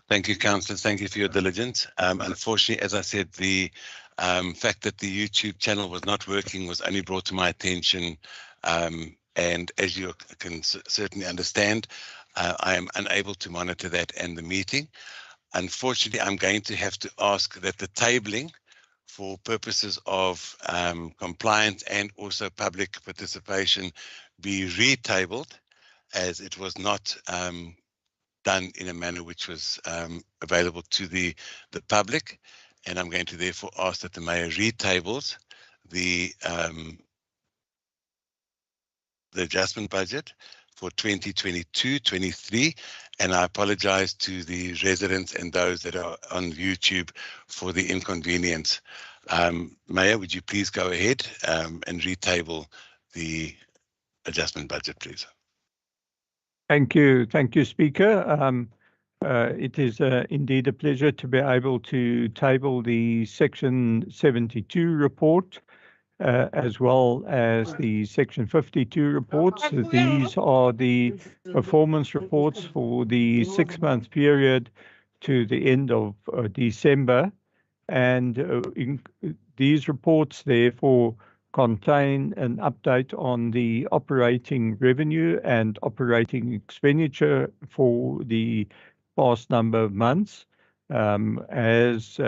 Thank you, councillors. Thank you for your diligence. Unfortunately, as I said, the fact that the YouTube channel was not working was only brought to my attention, and as you can certainly understand, I am unable to monitor that and the meeting. Unfortunately, I'm going to have to ask that the tabling for purposes of compliance and also public participation be retabled, as it was not done in a manner which was available to the public. And I'm going to therefore ask that the Mayor retables the adjustment budget for 2022-23, and I apologize to the residents and those that are on YouTube for the inconvenience. Mayor, would you please go ahead and retable the adjustment budget, please? Thank you, Speaker. It is indeed a pleasure to be able to table the Section 72 report, as well as the Section 52 reports. These are the performance reports for the 6-month period to the end of December. And these reports, therefore, contain an update on the operating revenue and operating expenditure for the past number of months. As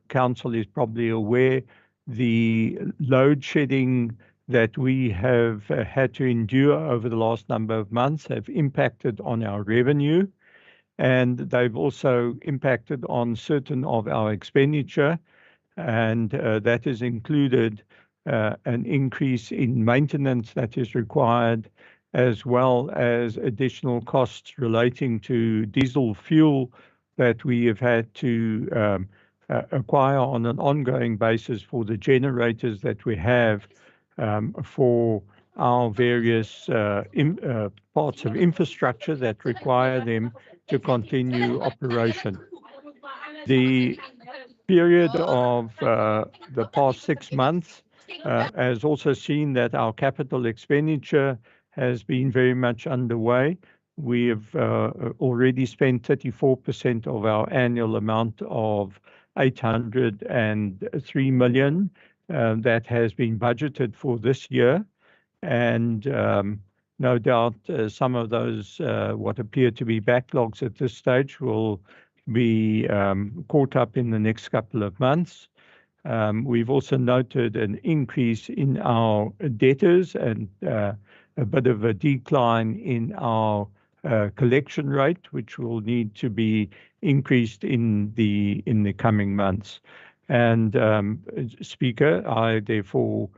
Council is probably aware, the load shedding that we have had to endure over the last number of months have impacted on our revenue, and they've also impacted on certain of our expenditure, and that has included an increase in maintenance that is required, as well as additional costs relating to diesel fuel that we have had to acquire on an ongoing basis for the generators that we have for our various parts of infrastructure that require them to continue operation. The period of the past 6 months has also seen that our capital expenditure has been very much underway. We have already spent 34% of our annual amount of 803 million that has been budgeted for this year. And no doubt some of those what appear to be backlogs at this stage will be caught up in the next couple of months. We've also noted an increase in our debtors and a bit of a decline in our collection rate, which will need to be increased in the coming months. And Speaker, I therefore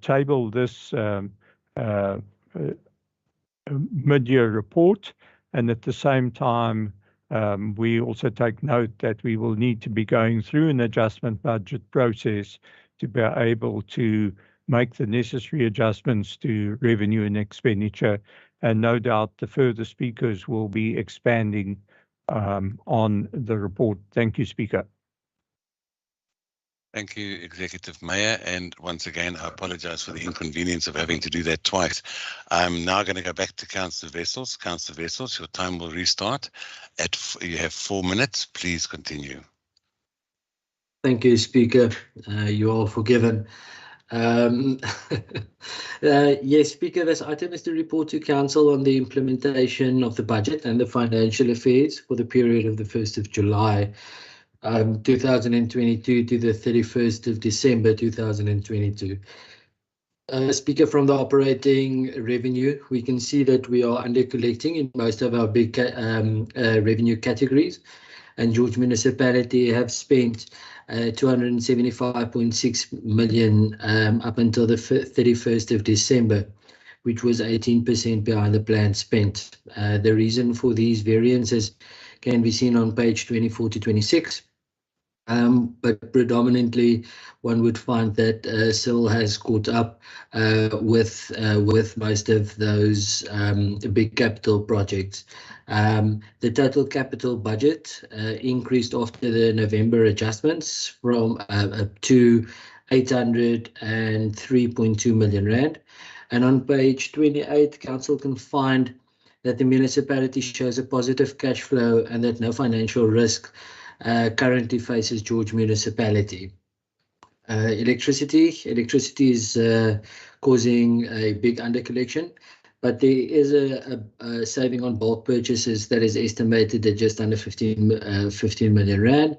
table this mid-year report, and at the same time we also take note that we will need to be going through an adjustment budget process to be able to make the necessary adjustments to revenue and expenditure. And no doubt the further speakers will be expanding on the report. Thank you, Speaker. Thank you, Executive Mayor. And once again, I apologize for the inconvenience of having to do that twice. I'm now going to go back to Councillor Wessels. Councillor Wessels, your time will restart. You have 4 minutes. Please continue. Thank you, Speaker. You are forgiven. Yes, Speaker, this item is to report to Council on the implementation of the budget and the financial affairs for the period of the 1st of July 2022 to the 31st of December 2022. Speaker, from the operating revenue, we can see that we are under collecting in most of our big revenue categories, and George Municipality have spent 275.6 million up until the 31st of December, which was 18% behind the plan spent. The reason for these variances can be seen on page 24 to 26. But predominantly, one would find that Civil has caught up with most of those big capital projects. The total capital budget increased after the November adjustments from to 803.2 million rand. And on page 28, Council can find that the municipality shows a positive cash flow and that no financial risk currently faces George Municipality. Electricity is causing a big undercollection, but there is a saving on bulk purchases that is estimated at just under 15 million rand.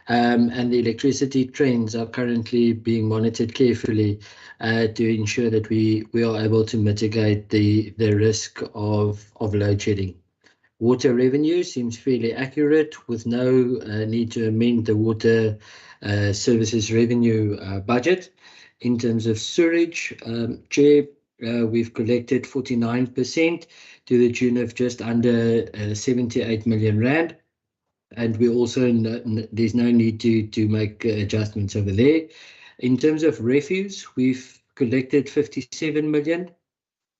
And the electricity trends are currently being monitored carefully to ensure that we are able to mitigate the risk of load shedding. Water revenue seems fairly accurate with no need to amend the water services revenue budget. In terms of sewage, Chair, we've collected 49% to the tune of just under 78 million rand. And we also, there's no need to make adjustments over there. In terms of refuse, we've collected 57 million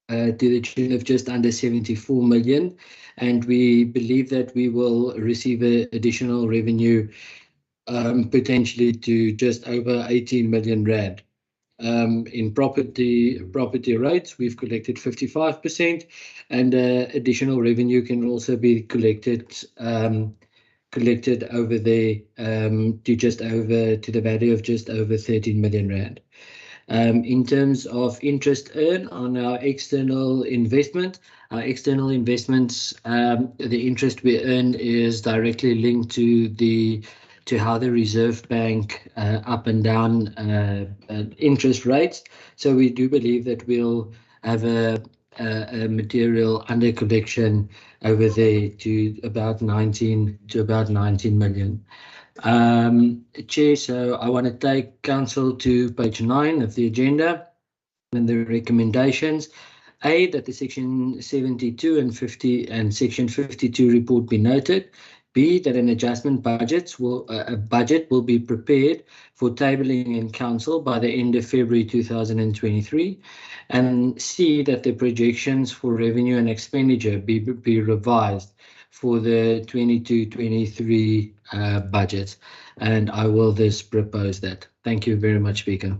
to the tune of just under 74 million. And we believe that we will receive additional revenue potentially to just over 18 million rand. In property rates, we've collected 55%, and additional revenue can also be collected over there to the value of just over 13 million rand. In terms of interest earned on our external investments, the interest we earn is directly linked to how the Reserve Bank up and down interest rates. So we do believe that we'll have a material under collection over there to about 19 million. Chair, so I want to take council to page 9 of the agenda and the recommendations. A, that the section 72 and 50 and section 52 report be noted. B, that an adjustment budget will be prepared for tabling in council by the end of February 2023. And C, that the projections for revenue and expenditure be revised for the 22-23 budget. And I will thus propose that. Thank you very much, Speaker.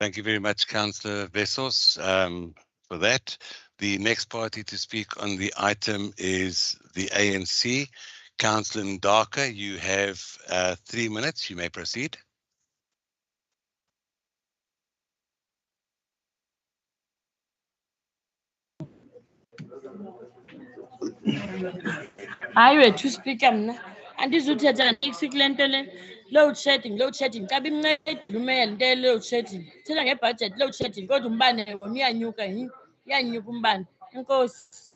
Thank you very much, Councillor Wessels, for that. The next party to speak on the item is the ANC. Councillor Ndaka, you have 3 minutes. You may proceed. Hayi wethu Speaker, mna andizuthetha niksi kule nto le load shedding xa bimncedile umeya le nto ye-load shedding. Thetha ngebhajethi load shedding kodwa umbane wona uyanyuka uyanyuka umbane. Enkosi.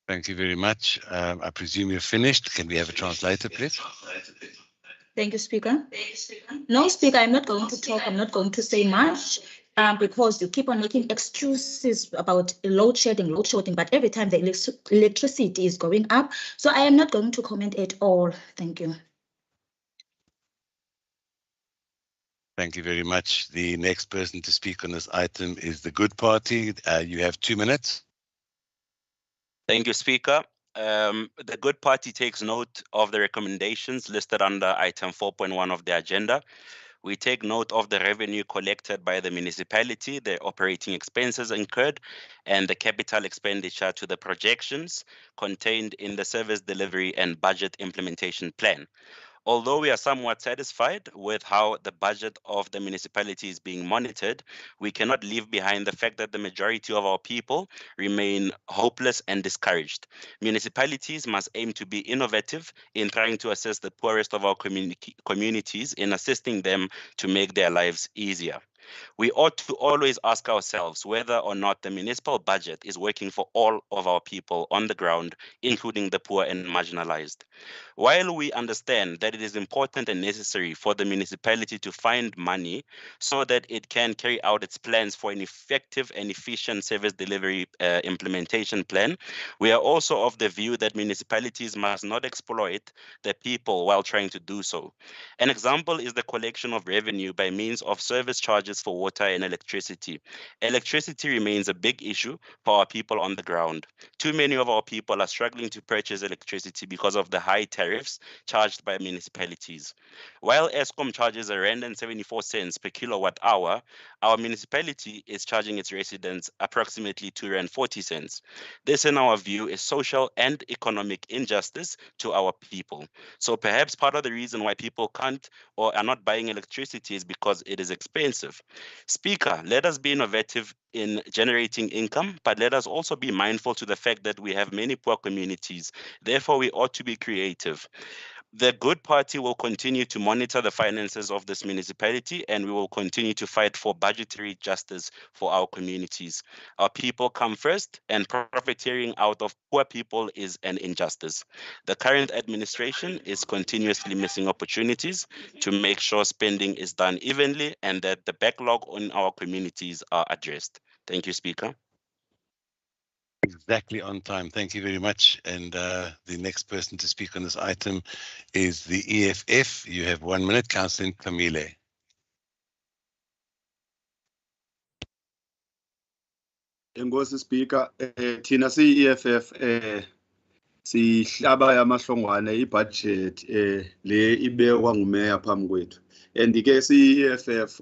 Thank you very much. I presume you're finished. Can we have a translator, please? Thank you, Speaker. No, Speaker, I'm not going to talk. I'm not going to say much because you keep on making excuses about load shedding, but every time the electricity is going up. So I am not going to comment at all. Thank you. Thank you very much. The next person to speak on this item is the Good Party. You have 2 minutes. Thank you, Speaker. The Good Party takes note of the recommendations listed under item 4.1 of the agenda. We take note of the revenue collected by the municipality, the operating expenses incurred, and the capital expenditure to the projections contained in the service delivery and budget implementation plan. Although we are somewhat satisfied with how the budget of the municipality is being monitored, we cannot leave behind the fact that the majority of our people remain hopeless and discouraged. Municipalities must aim to be innovative in trying to assist the poorest of our communities in assisting them to make their lives easier. We ought to always ask ourselves whether or not the municipal budget is working for all of our people on the ground, including the poor and marginalized. While we understand that it is important and necessary for the municipality to find money so that it can carry out its plans for an effective and efficient service delivery implementation plan, we are also of the view that municipalities must not exploit the people while trying to do so. An example is the collection of revenue by means of service charges charges for water and electricity. Electricity remains a big issue for our people on the ground. Too many of our people are struggling to purchase electricity because of the high tariffs charged by municipalities. While Eskom charges R1.74 per kilowatt hour, our municipality is charging its residents approximately R2.40. This, in our view, is social and economic injustice to our people. So perhaps part of the reason why people can't or are not buying electricity is because it is expensive. Speaker, let us be innovative in generating income, but let us also be mindful to the fact that we have many poor communities. Therefore, we ought to be creative. The Good Party will continue to monitor the finances of this municipality, and we will continue to fight for budgetary justice for our communities. Our people come first, and profiteering out of poor people is an injustice. The current administration is continuously missing opportunities to make sure spending is done evenly and that the backlog on our communities are addressed. Thank you, Speaker. Exactly on time. Thank you very much. And the next person to speak on this item is the EFF. You have 1 minute, Councillor Camille. Enkosi Speaker, thina siyi-EFF sihlaba yamahlongwane ibudget le ibekwa ngumeya phambi kwethu. And ke siyi-EFF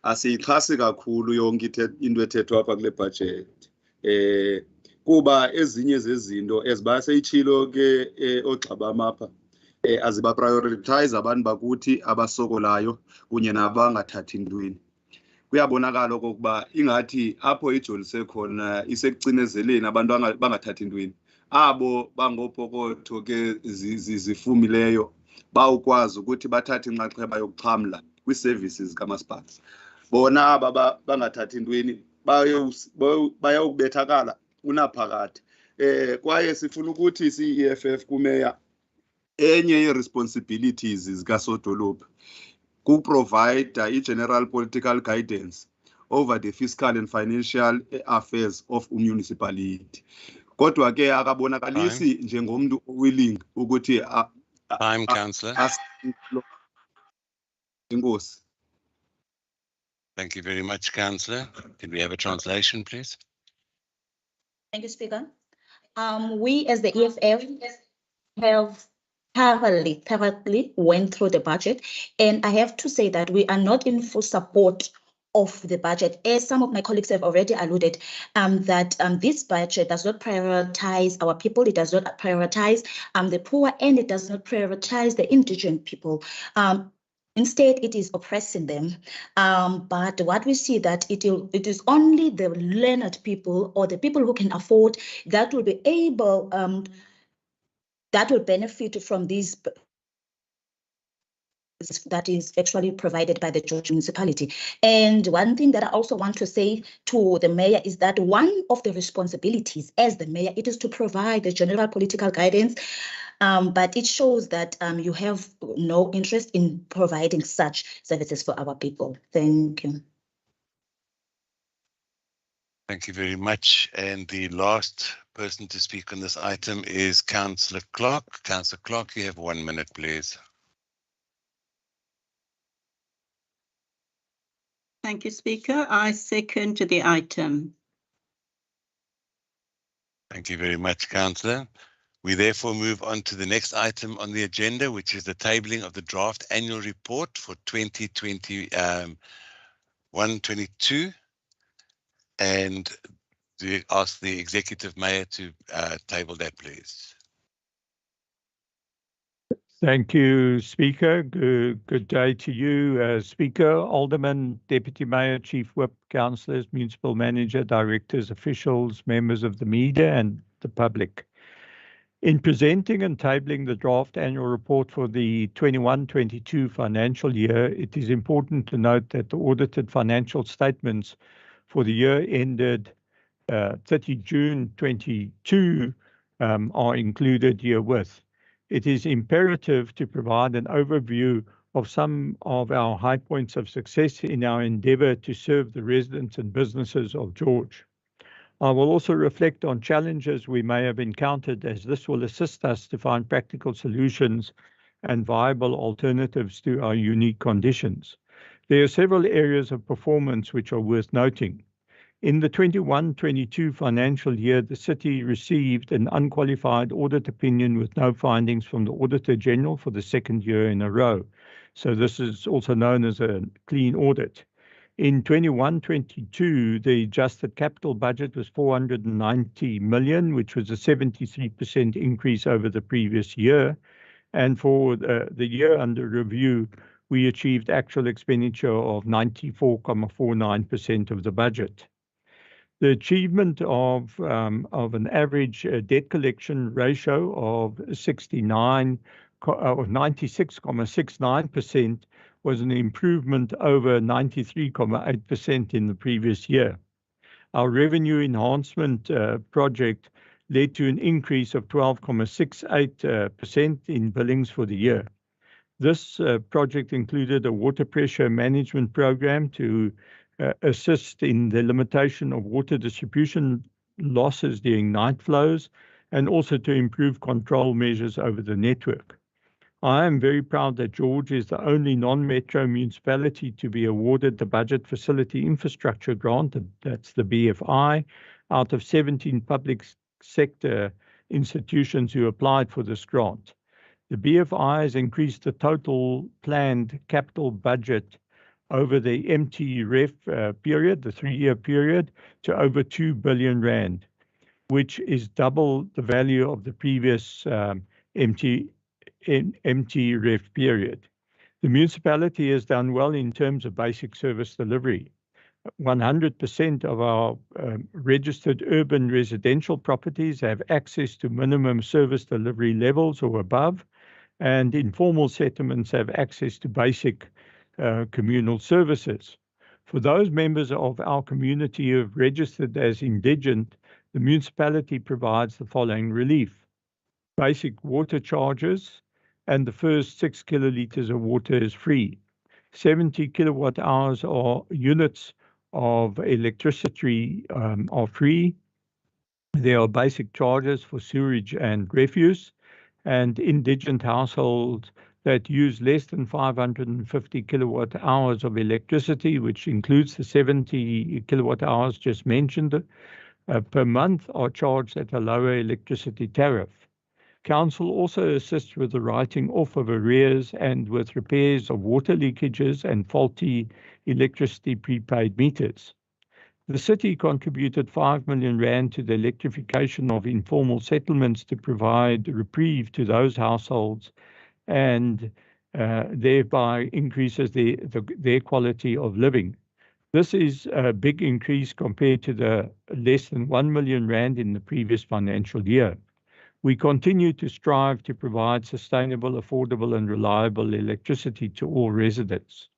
asiyixhasi kakhulu yonke into ethethwa apha kule budget. Kuba ezinye zezinto eziba seyitshilo ke ogxaba mapha aziba prioritize abantu bakuthi abasokolayo kunye nabangathathi ntweni. Kuyabonakala okokuba ingathi apho ijolise khona isekucinezeleni abantu bangathathi ntweni. Abo bangopokotho ke zifumileyo bawukwazi ukuthi bathathe inxaxheba yokuxhamla kwi-services kamasipala. Bona aba bangathathi ntweni bayawubethakala unaphakade. Kwaye sifuna ukuthi si-EFF kumeya enye ye-responsibilities zikasodolophu kuprovide i-general political guidance over the fiscal and financial affairs of municipality. Kodwa ke akabonakalisi njengomntu willing ukuthi Time, Councillor. Inkosi. Thank you very much, Councillor. Can we have a translation, please? Thank you, Speaker. We as the EFF have thoroughly went through the budget, and I have to say that we are not in full support of the budget, as some of my colleagues have already alluded, that this budget does not prioritize our people, it does not prioritize the poor, and it does not prioritize the indigent people. Instead, it is oppressing them. But what we see that it is only the learned people or the people who can afford that will be able, that will benefit from these that is actually provided by the George municipality. And one thing that I also want to say to the mayor is that one of the responsibilities as the mayor, it is to provide the general political guidance, but it shows that you have no interest in providing such services for our people. Thank you. Thank you very much. And the last person to speak on this item is Councillor Clark. Councillor Clark, you have 1 minute, please. Thank you, Speaker. I second the item. Thank you very much, Councillor. We therefore move on to the next item on the agenda, which is the tabling of the draft annual report for 2021-22. And we ask the Executive Mayor to table that, please. Thank you, Speaker. Good day to you, Speaker, Alderman, Deputy Mayor, Chief Whip, Councillors, Municipal Manager, Directors, officials, members of the media and the public. In presenting and tabling the draft annual report for the 21-22 financial year, it is important to note that the audited financial statements for the year ended 30 June 22 are included herewith. It is imperative to provide an overview of some of our high points of success in our endeavour to serve the residents and businesses of George. I will also reflect on challenges we may have encountered, as this will assist us to find practical solutions and viable alternatives to our unique conditions. There are several areas of performance which are worth noting. In the 21-22 financial year, the city received an unqualified audit opinion with no findings from the Auditor General for the second year in a row. So this is also known as a clean audit. In 21-22, the adjusted capital budget was 490 million, which was a 73% increase over the previous year. And for the year under review, we achieved actual expenditure of 94.49% of the budget. The achievement of an average debt collection ratio of 96.69% was an improvement over 93.8% in the previous year. Our revenue enhancement project led to an increase of 12.68% in billings for the year. This project included a water pressure management program to assist in the limitation of water distribution losses during night flows, and also to improve control measures over the network. I am very proud that George is the only non-metro municipality to be awarded the Budget Facility Infrastructure Grant, that's the BFI, out of 17 public sector institutions who applied for this grant. The BFI has increased the total planned capital budget over the MTREF period, the 3-year period, to over 2 billion rand, which is double the value of the previous MTREF period. The municipality has done well in terms of basic service delivery. 100% of our registered urban residential properties have access to minimum service delivery levels or above, and informal settlements have access to basic communal services. For those members of our community who have registered as indigent, the municipality provides the following relief: basic water charges, and the first 6 kilolitres of water is free. 70 kilowatt hours or units of electricity are free. There are basic charges for sewage and refuse, and indigent households that use less than 550 kilowatt hours of electricity, which includes the 70 kilowatt hours just mentioned per month, are charged at a lower electricity tariff. Council also assists with the writing off of arrears and with repairs of water leakages and faulty electricity prepaid meters. The city contributed 5 million rand to the electrification of informal settlements to provide reprieve to those households, and thereby increases their quality of living. This is a big increase compared to the less than 1 million rand in the previous financial year. We continue to strive to provide sustainable, affordable and reliable electricity to all residents.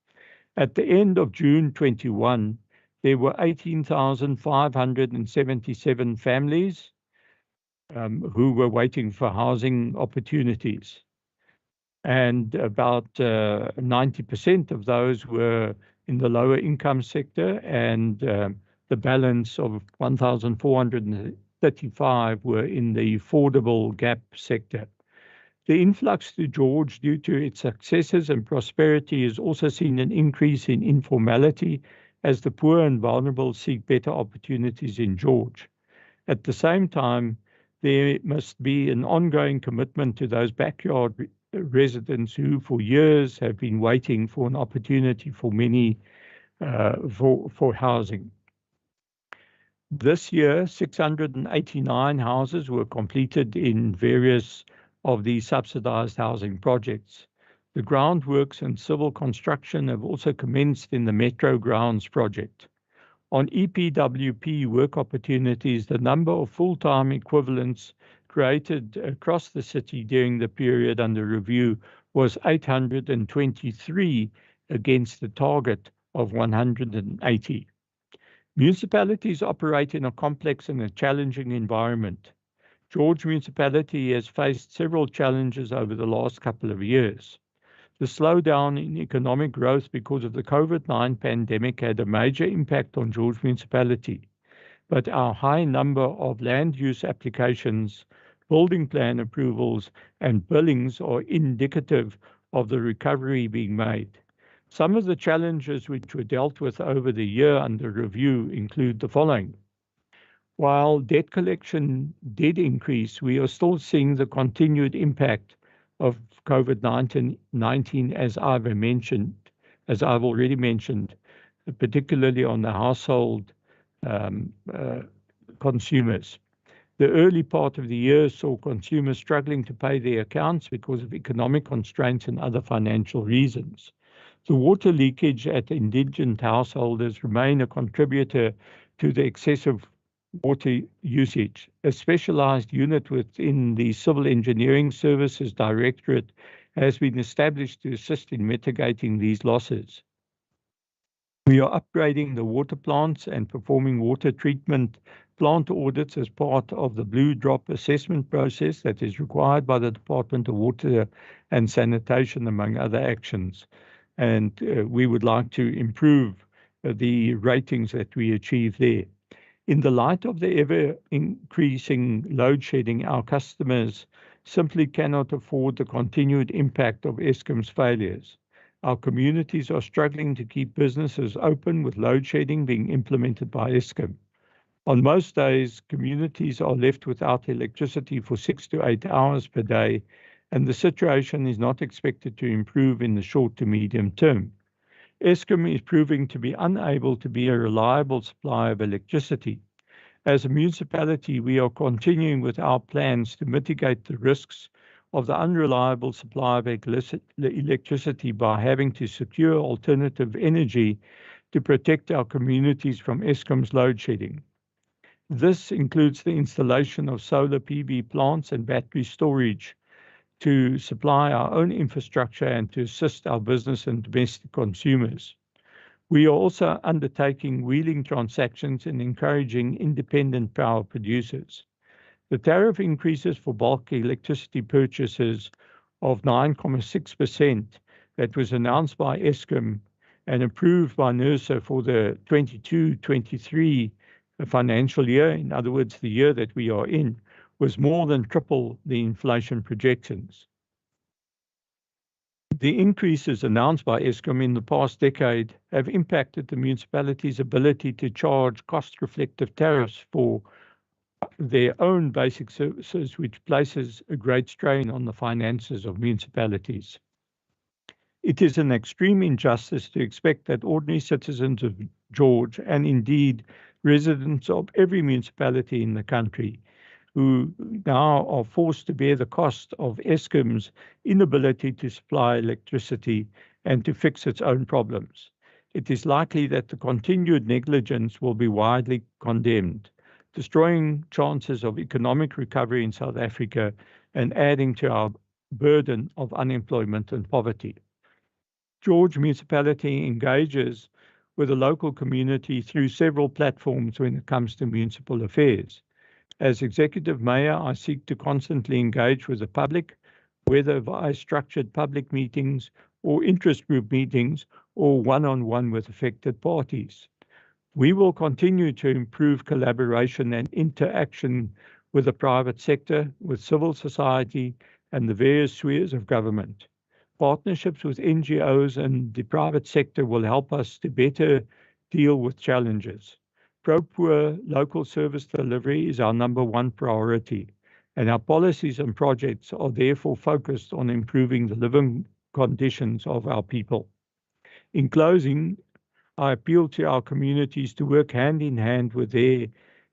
At the end of June 21, there were 18,577 families who were waiting for housing opportunities. And about 90% of those were in the lower income sector, and the balance of 1,435 were in the affordable gap sector. The influx to George due to its successes and prosperity has also seen an increase in informality as the poor and vulnerable seek better opportunities in George. At the same time, there must be an ongoing commitment to those backyard residents who for years have been waiting for an opportunity for many for housing. This year, 689 houses were completed in various of these subsidized housing projects. The groundworks and civil construction have also commenced in the Metro Grounds project. On EPWP work opportunities, the number of full-time equivalents created across the city during the period under review was 823 against the target of 180. Municipalities operate in a complex and a challenging environment. George Municipality has faced several challenges over the last couple of years. The slowdown in economic growth because of the COVID-19 pandemic had a major impact on George Municipality, but our high number of land use applications, building plan approvals, and billings are indicative of the recovery being made. Some of the challenges which were dealt with over the year under review include the following. While debt collection did increase, we are still seeing the continued impact of COVID-19 as I've already mentioned, particularly on the household consumers. The early part of the year saw consumers struggling to pay their accounts because of economic constraints and other financial reasons. The water leakage at indigent householders remain a contributor to the excessive water usage. A specialized unit within the Civil Engineering Services Directorate has been established to assist in mitigating these losses. We are upgrading the water plants and performing water treatment plant audits as part of the Blue Drop assessment process that is required by the Department of Water and Sanitation, among other actions. And we would like to improve the ratings that we achieve there. In the light of the ever-increasing load shedding, our customers simply cannot afford the continued impact of Eskom's failures. Our communities are struggling to keep businesses open with load shedding being implemented by Eskom. On most days, communities are left without electricity for 6 to 8 hours per day, and the situation is not expected to improve in the short to medium term. Eskom is proving to be unable to be a reliable supplier of electricity. As a municipality, we are continuing with our plans to mitigate the risks of the unreliable supply of electricity by having to secure alternative energy to protect our communities from Eskom's load shedding. This includes the installation of solar PV plants and battery storage to supply our own infrastructure and to assist our business and domestic consumers. We are also undertaking wheeling transactions and encouraging independent power producers. The tariff increases for bulk electricity purchases of 9.6% that was announced by Eskom and approved by NERSA for the 22-23 financial year, in other words, the year that we are in, was more than triple the inflation projections. The increases announced by Eskom in the past decade have impacted the municipality's ability to charge cost-reflective tariffs for their own basic services, which places a great strain on the finances of municipalities. It is an extreme injustice to expect that ordinary citizens of George, and indeed residents of every municipality in the country, who now are forced to bear the cost of Eskom's inability to supply electricity and to fix its own problems. It is likely that the continued negligence will be widely condemned, destroying chances of economic recovery in South Africa and adding to our burden of unemployment and poverty. George Municipality engages with the local community through several platforms when it comes to municipal affairs. As Executive Mayor, I seek to constantly engage with the public, whether via structured public meetings or interest group meetings or one-on-one with affected parties. We will continue to improve collaboration and interaction with the private sector, with civil society, and the various spheres of government. Partnerships with NGOs and the private sector will help us to better deal with challenges. Pro-poor local service delivery is our #1 priority, and our policies and projects are therefore focused on improving the living conditions of our people. In closing, I appeal to our communities to work hand in hand with their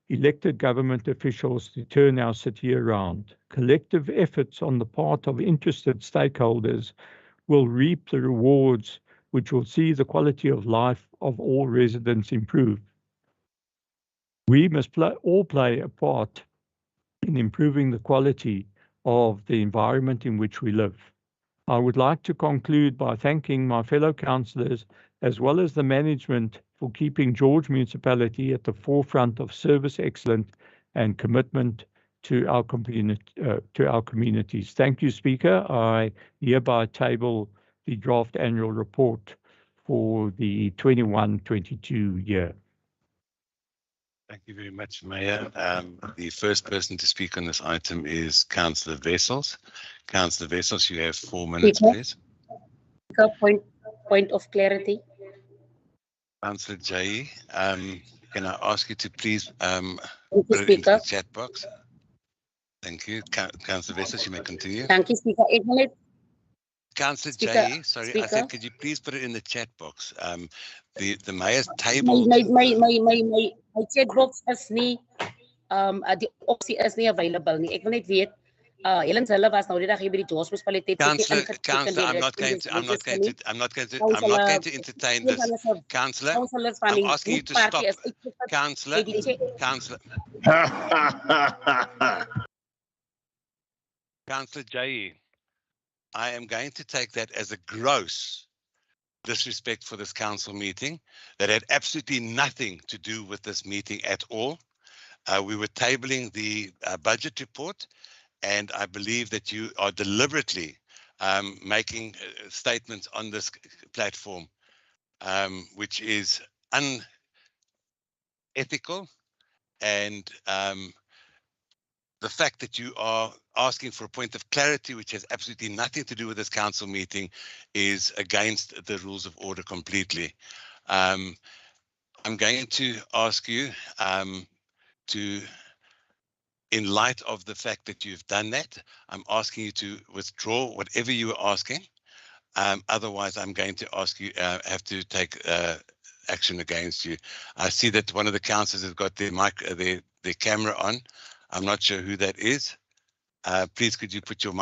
elected government officials to turn our city around. Collective efforts on the part of interested stakeholders will reap the rewards which will see the quality of life of all residents improve. We must all play a part in improving the quality of the environment in which we live. I would like to conclude by thanking my fellow councillors as well as the management for keeping George Municipality at the forefront of service excellence and commitment to our communities. Thank you, Speaker. I hereby table the draft annual report for the 21-22 year. Thank you very much, Mayor. The first person to speak on this item is Councillor Wessels. Councillor Wessels, you have 4 minutes, please. point of clarity. Councillor Jay, can I ask you to please Thank you, put it into the Speaker. chat box? Thank you. Councillor Wessels, you may continue. Thank you, Speaker. Ek wil net Councillor Speaker, Jay, sorry, I Speaker. said, could you please put it in the chat box? The mayor's my tabled. my chat box is nie die opsie is nie available nie. Ek wil net weet Helen Zille was nou die dag hier by die hospitaliteit Councillor, I'm not going to entertain this. Councillor, I'm asking you to stop. Councillor. Councillor Jay, I am going to take that as a gross disrespect for this council meeting that had absolutely nothing to do with this meeting at all. We were tabling the budget report, and I believe that you are deliberately making statements on this platform, which is unethical, and the fact that you are asking for a point of clarity, which has absolutely nothing to do with this council meeting, is against the rules of order completely. I'm going to ask you to, in light of the fact that you've done that, I'm asking you to withdraw whatever you were asking. Otherwise, I'm going to ask you, have to take action against you. I see that one of the councillors has got their camera on. I'm not sure who that is. Please, could you put your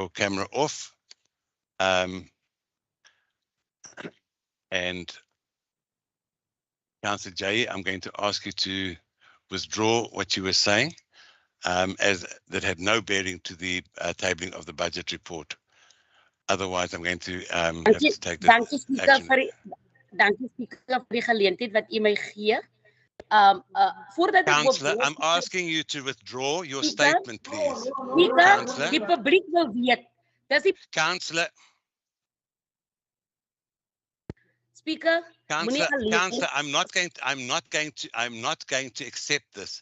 camera off? And Councillor Jay, I'm going to ask you to withdraw what you were saying, as that had no bearing to the tabling of the budget report. Otherwise, I'm going to have to take the action. Dankie Speaker vir die geleentheid wat u my gee. Councillor, I'm asking you to withdraw your statement, please. Speaker, die publiek wil weet. Dis die Councillor. Speaker, Councillor, I'm not going to accept this.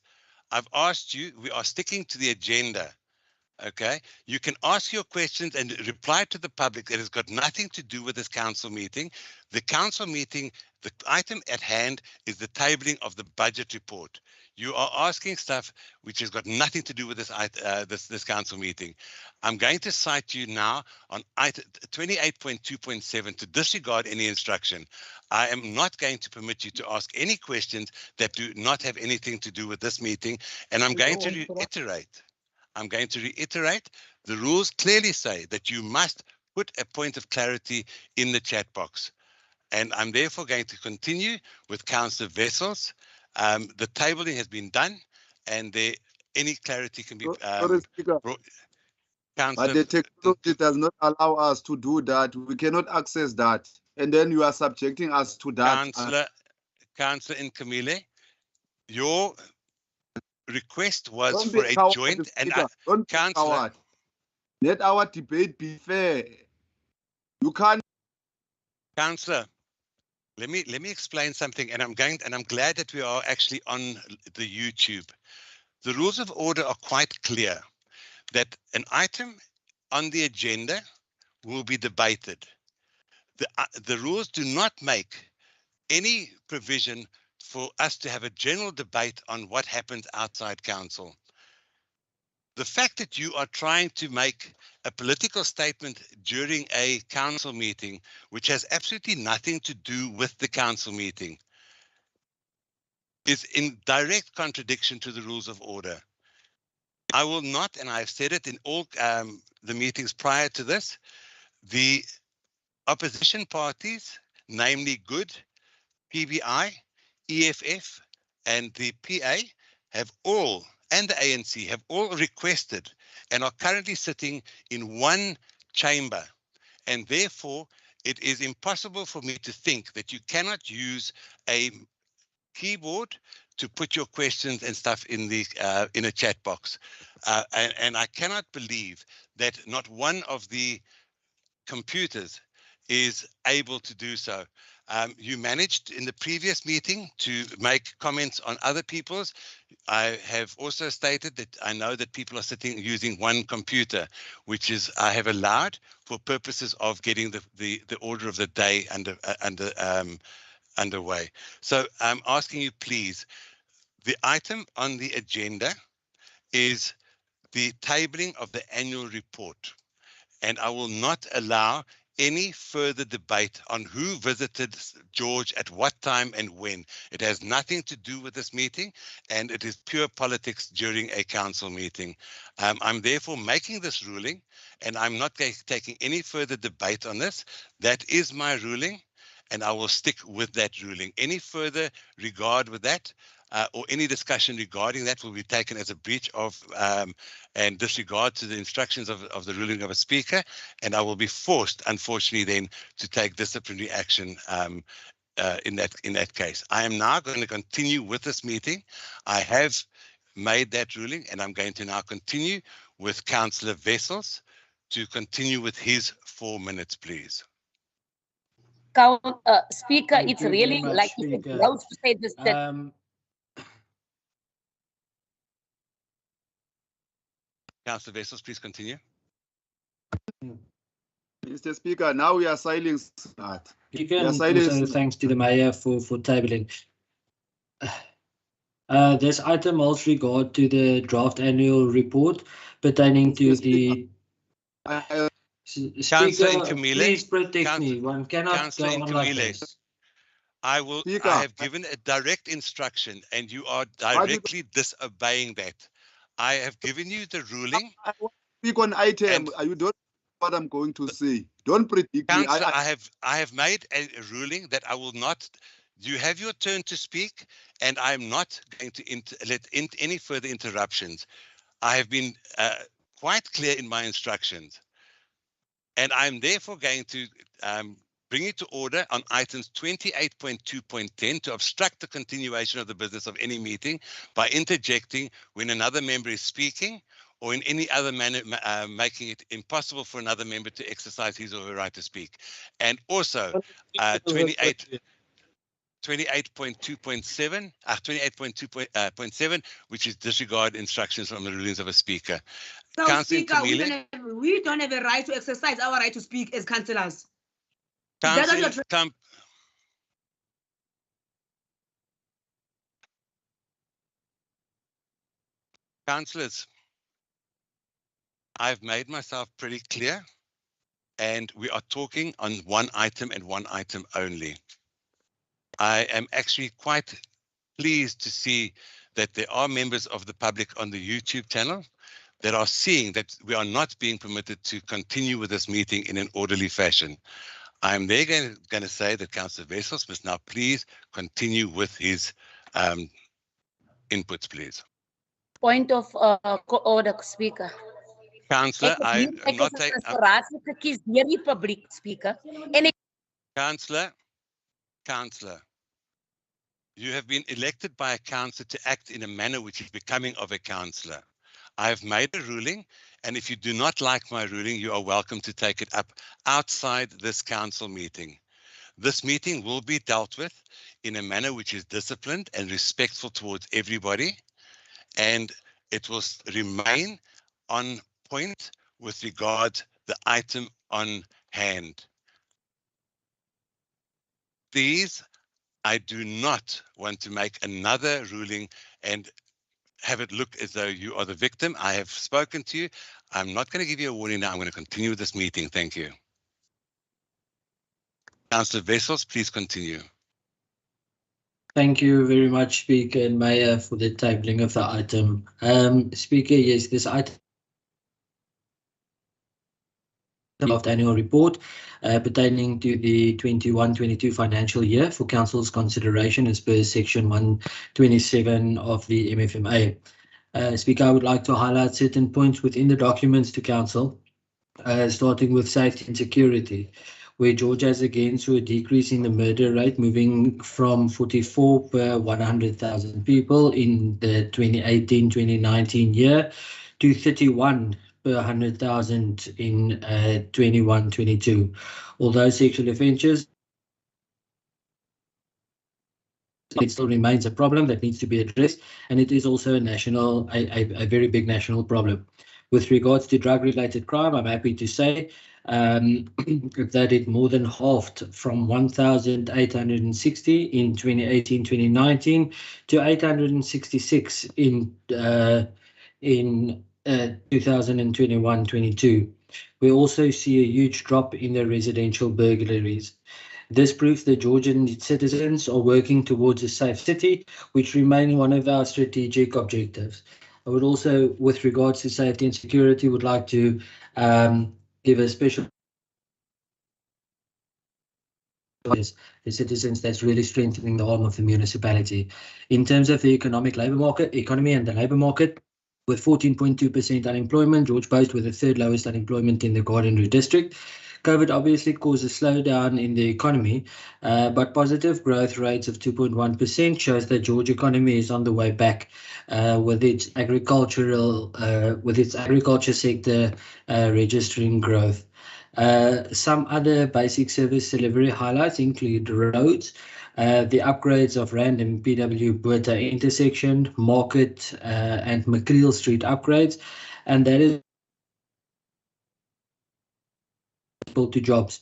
I've asked you, we are sticking to the agenda. Okay, you can ask your questions and reply to the public. It has got nothing to do with this council meeting. The council meeting, the item at hand is the tabling of the budget report. You are asking stuff which has got nothing to do with this council meeting. I'm going to cite you now on item 28.2.7 to disregard any instruction. I am not going to permit you to ask any questions that do not have anything to do with this meeting, and I'm going to reiterate. The rules clearly say that you must put a point of clarity in the chat box. And I'm therefore going to continue with Councillor Wessels. The tabling has been done, and any clarity can be Sorry, Speaker. brought. But the technology does not allow us to do that. We cannot access that. And then you are subjecting us to that. Councillor Nkamile, your request was Don't for be a coward, joint and Speaker. Don't be Councillor. coward. Let our debate be fair. You can't. Councillor, let me explain something, and I'm glad that we are actually on the YouTube. The rules of order are quite clear that an item on the agenda will be debated. The rules do not make any provision for us to have a general debate on what happens outside council. The fact that you are trying to make a political statement during a council meeting, which has absolutely nothing to do with the council meeting, is in direct contradiction to the rules of order. I will not, and I've said it in all the meetings prior to this, the opposition parties, namely GOOD, PBI, EFF, and the PA have all, and the ANC have all requested and are currently sitting in one chamber. And therefore, it is impossible for me to think that you cannot use a keyboard to put your questions and stuff in the in a chat box. And I cannot believe that not one of the computers is able to do so. You managed in the previous meeting to make comments on other people's. I have also stated that I know that people are sitting using one computer, which is I have allowed for purposes of getting the order of the day underway. So I'm asking you, please, the item on the agenda is the tabling of the annual report, and I will not allow any further debate on who visited George at what time and when. It has nothing to do with this meeting, and it is pure politics during a council meeting. I'm therefore making this ruling, and I'm not taking any further debate on this. That is my ruling, and I will stick with that ruling. Any further regard with that, or any discussion regarding that will be taken as a breach of and disregard to the instructions of the ruling of a speaker, and I will be forced, unfortunately, then to take disciplinary action in that case. I am now going to continue with this meeting. I have made that ruling, and I'm going to now continue with Councillor Wessels to continue with his 4 minutes, please. Speaker, Thank it's you very really much, like Speaker. it's allowed to say this. That Councillor Wessels, please continue. Mr. Speaker, now we are silenced. Speaker, Yeah, and silence. also thanks to the Mayor for tabling. This item holds regard to the draft annual report pertaining to the Councillor Speaker, Nkumile, please protect me. One cannot Councillor go on like Nkumile, this. I Speaker. have given a direct instruction, and you are directly disobeying that. I have given you the ruling. I want to speak on item. And- You don't know what I'm going to say. Don't predict me. Councillor, I have made a ruling that I will not. You have your turn to speak, and I am not going to let any further interruptions. I have been quite clear in my instructions, and I'm therefore going to bring you to order on items 28.2.10 to obstruct the continuation of the business of any meeting by interjecting when another member is speaking, or in any other manner making it impossible for another member to exercise his or her right to speak. And also 28.2.7, which is disregard instructions from the rulings of a speaker. So, Councillor Speaker, Nkumile, we don't have a right to exercise our right to speak as councillors. Councillors, I've made myself pretty clear, and we are talking on one item and one item only. I am actually quite pleased to see that there are members of the public on the YouTube channel that are seeing that we are not being permitted to continue with this meeting in an orderly fashion. I'm there going to say that Councillor Wessels must now please continue with his inputs, please. point of order, Speaker. Councillor, I am not taking. Speaker. Councillor, you have been elected by a councillor to act in a manner which is becoming of a councillor. I have made a ruling, and if you do not like my ruling, you are welcome to take it up outside this council meeting. This meeting will be dealt with in a manner which is disciplined and respectful towards everybody, and it will remain on point with regard to the item on hand. Please, I do not want to make another ruling and have it look as though you are the victim. I have spoken to you. I'm not going to give you a warning now. I'm going to continue with this meeting. Thank you. Councillor Wessels, please continue. Thank you very much, Speaker and Mayor, for the tabling of the item. Speaker, yes, this item of the annual report pertaining to the 21-22 financial year for Council's consideration as per Section 127 of the MFMA. Speaker, I would like to highlight certain points within the documents to Council, starting with safety and security, where George has again saw a decrease in the murder rate, moving from 44 per 100,000 people in the 2018-2019 year to 31 per 100,000 in 21-22. Although sexual offences it still remains a problem that needs to be addressed, and it is also a very big national problem. With regards to drug-related crime, I'm happy to say that it more than halved from 1,860 in 2018-2019 to 866 in 2021-22. We also see a huge drop in the residential burglaries. This proves that Georgian citizens are working towards a safe city, which remains one of our strategic objectives. I would also, with regards to safety and security, would like to give a special the citizens that's really strengthening the arm of the municipality. In terms of the economy and the labour market, with 14.2% unemployment, George boasts with the third lowest unemployment in the Garden district. COVID obviously caused a slowdown in the economy, but positive growth rates of 2.1% shows that George economy is on the way back with its agriculture sector registering growth. Some other basic service delivery highlights include roads, the upgrades of Rand and PW Botha intersection, Market and McCreel Street upgrades, and that is to jobs.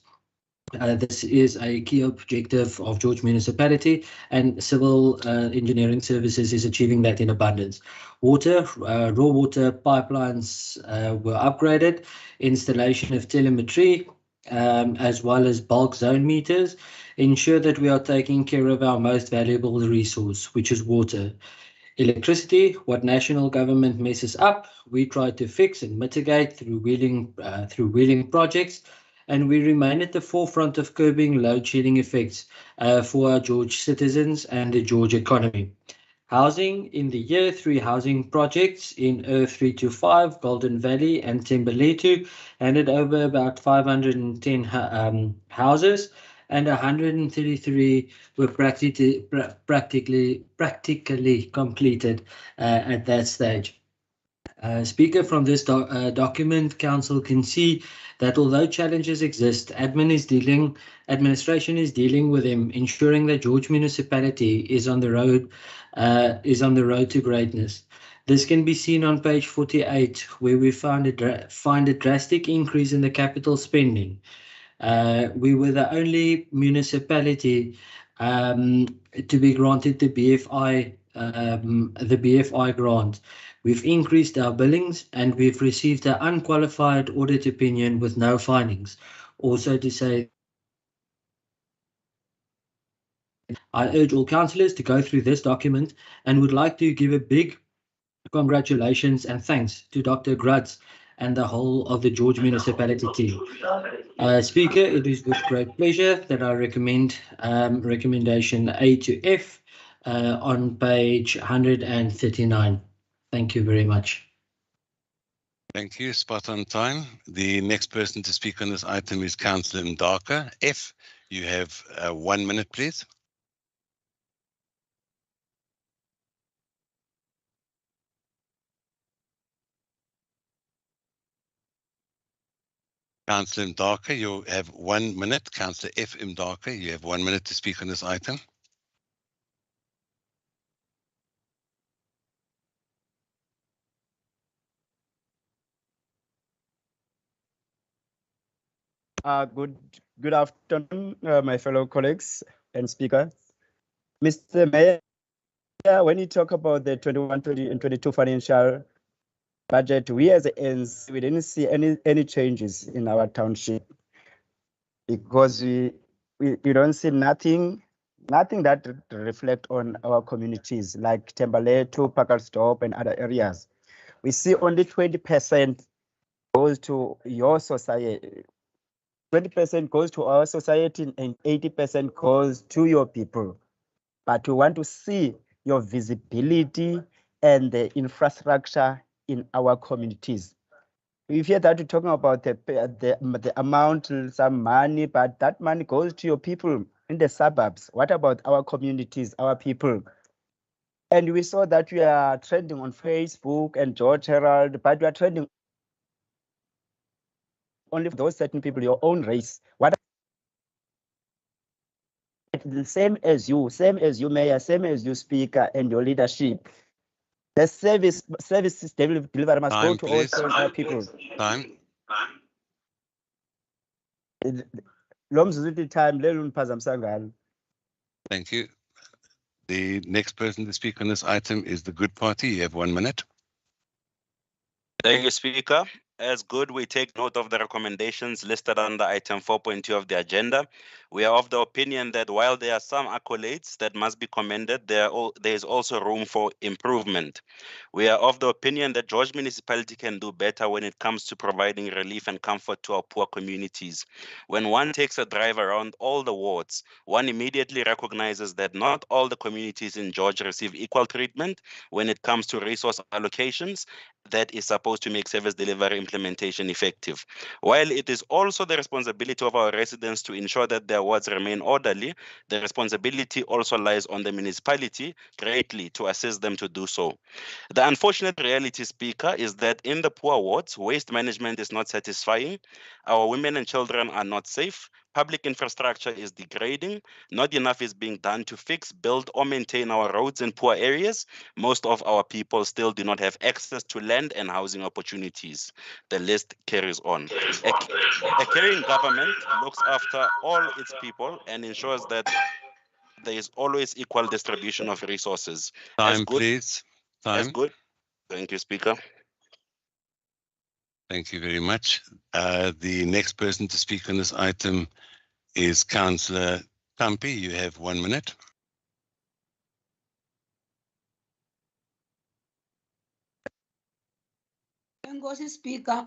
This is a key objective of George Municipality, and civil engineering services is achieving that in abundance. Water, raw water pipelines were upgraded, installation of telemetry, as well as bulk zone meters, ensure that we are taking care of our most valuable resource, which is water. Electricity, what national government messes up, we try to fix and mitigate through wheeling projects, and we remain at the forefront of curbing load shedding effects for our George citizens and the George economy. Housing, in the year, 3 housing projects in 325, Golden Valley and Thembalethu, handed over about 510 houses, and 133 were practically completed at that stage. Speaker, from this document, Council can see that although challenges exist, administration is dealing with them, ensuring that George Municipality is on the road to greatness. This can be seen on page 48, where we find a drastic increase in the capital spending. We were the only municipality to be granted the BFI grant. We've increased our billings, and we've received an unqualified audit opinion with no findings. Also to say, I urge all councillors to go through this document and would like to give a big congratulations and thanks to Dr. Grutz and the whole of the George Municipality team. Speaker, it is with great pleasure that I recommend recommendation A to F on page 139. Thank you very much. Thank you. Spot on time. The next person to speak on this item is Councillor Mdaka. F, you have 1 minute, please. Councillor Mdaka, you have 1 minute. Councillor F. Mdaka, you have 1 minute to speak on this item. Good afternoon, my fellow colleagues and speaker. Mr. Mayor, when you talk about the 21-20 and 22 financial budget, we as ANC, we didn't see any changes in our township, because we don't see nothing that reflect on our communities like Thembalethu, Pacaltsdorp and other areas. We see only 20% goes to your society. 20% goes to our society and 80% goes to your people. But we want to see your visibility and the infrastructure in our communities. We hear that you're talking about the amount, some money, but that money goes to your people in the suburbs. What about our communities, our people? And we saw that you are trending on Facebook and George Herald, but you are trending only for those certain people, your own race. What the same as you, Mayor, same as you, Speaker, and your leadership. The service delivery must go Time, to please. all our people. Time. Lo mzuzu time lelo niphazamisa ngalo. Thank you. The next person to speak on this item is the Good Party. You have 1 minute. Thank you, Speaker. As Good, we take note of the recommendations listed under item 4.2 of the agenda. We are of the opinion that while there are some accolades that must be commended, there is also room for improvement. We are of the opinion that George Municipality can do better when it comes to providing relief and comfort to our poor communities. When one takes a drive around all the wards, one immediately recognizes that not all the communities in George receive equal treatment when it comes to resource allocations that is supposed to make service delivery implementation effective. While it is also the responsibility of our residents to ensure that their wards remain orderly, the responsibility also lies on the municipality greatly to assist them to do so. The unfortunate reality, Speaker, is that in the poor wards, waste management is not satisfying, our women and children are not safe, public infrastructure is degrading, not enough is being done to fix, build, or maintain our roads in poor areas. Most of our people still do not have access to land and housing opportunities. The list carries on. A caring government looks after all its people and ensures that there is always equal distribution of resources. Time, please. As Time. good. Thank you, Speaker. Thank you very much. The next person to speak on this item is Councillor Tampi. You have 1 minute. Enkosi Speaker.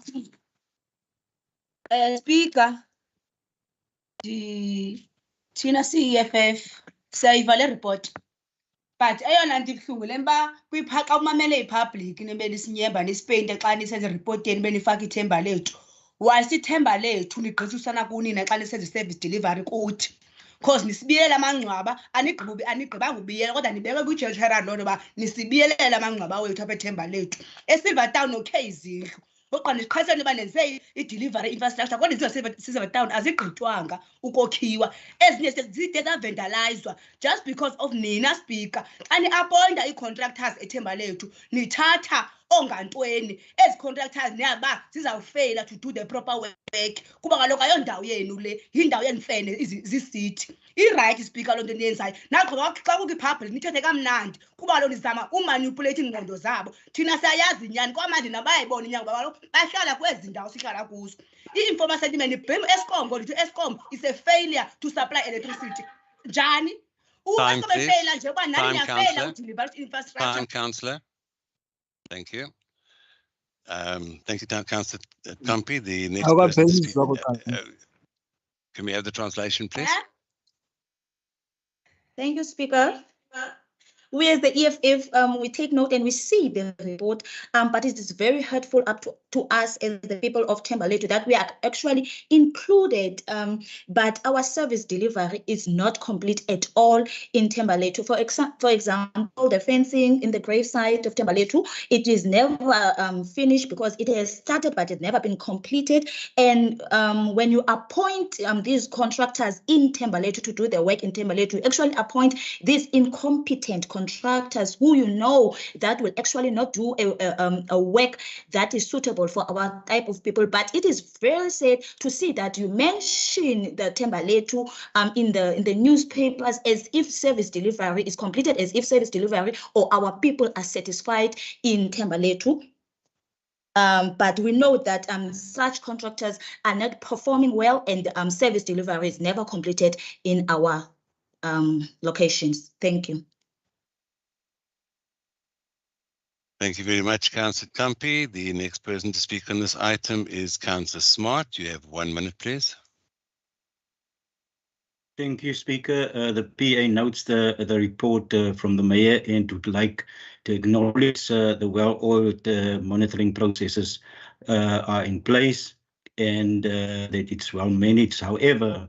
Speaker, thina siyi-EFF siyayiva le report. But eyona nto ibuhlungu le mba xa umamele ipublic nebeni sinyemba nisipeyinte xa nisenza ireport yeni benifaka ithemba lethu. Whilst ithemba lethu nigqithisana kunina xa nisenza i-service delivery kuthi. Because nisibiyelela amangcwaba anigqibanga ubiyela kodwa nibeke kwi-gesture loo nto uba nisibiyelela amangcwaba wethu apha ethemba lethu. eSilver Town nokhe izindlu. Boqa niqhasene uba nenze i-delivery infrastructure kodwa izindlu zaseSilver Town azigqitywanga ukokhiwa. Ezinye zide zavendalizwa just because of nina, Speaker. Xa ni-appointa ii-contractors ethemba lethu nithatha ongantweni. Ezi contractors niyaba zizawufeyila to do the proper work kuba kaloku ayondawo yenu le, yindawo yenifene zisithi. I-right, Speaker, loo nto niyenzayo. Nagqiba xa kukho ipublic nithethe kamnandi kuba kaloku nizama umanipulate iingqondo zabo. Thina siyayazi inyani kwamandi nabayayibona inyani kuba kaloku bahlala kwezi ndawo sihlala kuzo. I-information imene ibhemu Eskom ngolithi Eskom is a failure to supply electricity. Njani? Time, please. Nje uba nani niyafeyila udeliver infrastructure. Time, Councillor. Thank you. Thank you, Councillor Tampi. The next person to speak. Can we have the translation, please? Thank you, Speaker. We as the EFF, we take note and we see the report, but it is very hurtful to us as the people of Thembalethu that we are actually included, but our service delivery is not complete at all in Thembalethu. For example, the fencing in the gravesite of Thembalethu, it is never finished because it has started, but it's never been completed. And when you appoint these contractors in Thembalethu to do the work in Thembalethu, you actually appoint these incompetent contractors who you know that will actually not do a work that is suitable for our type of people. But it is very sad to see that you mention the Thembalethu in the newspapers as if service delivery is completed, as if service delivery or our people are satisfied in Thembalethu. But we know that such contractors are not performing well, and service delivery is never completed in our locations. Thank you. Thank you very much, Councillor Tampi. The next person to speak on this item is Councillor Smart. You have 1 minute, please. Thank you, Speaker. The PA notes the report from the Mayor and would like to acknowledge the well-oiled monitoring processes are in place and that it's well managed. However,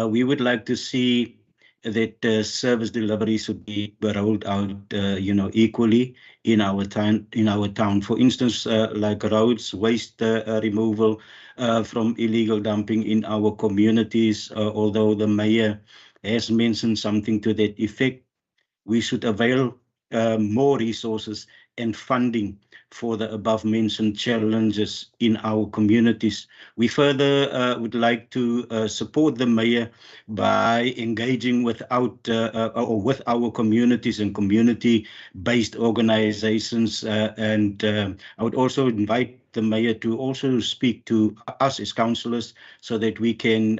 we would like to see that service delivery should be rolled out, equally in our town. For instance, like roads, waste removal from illegal dumping in our communities. Although the Mayor has mentioned something to that effect. We should avail more resources and funding for the above mentioned challenges in our communities. We further would like to support the mayor by engaging with our communities and community-based organizations. And I would also invite the mayor to also speak to us as councillors so that we can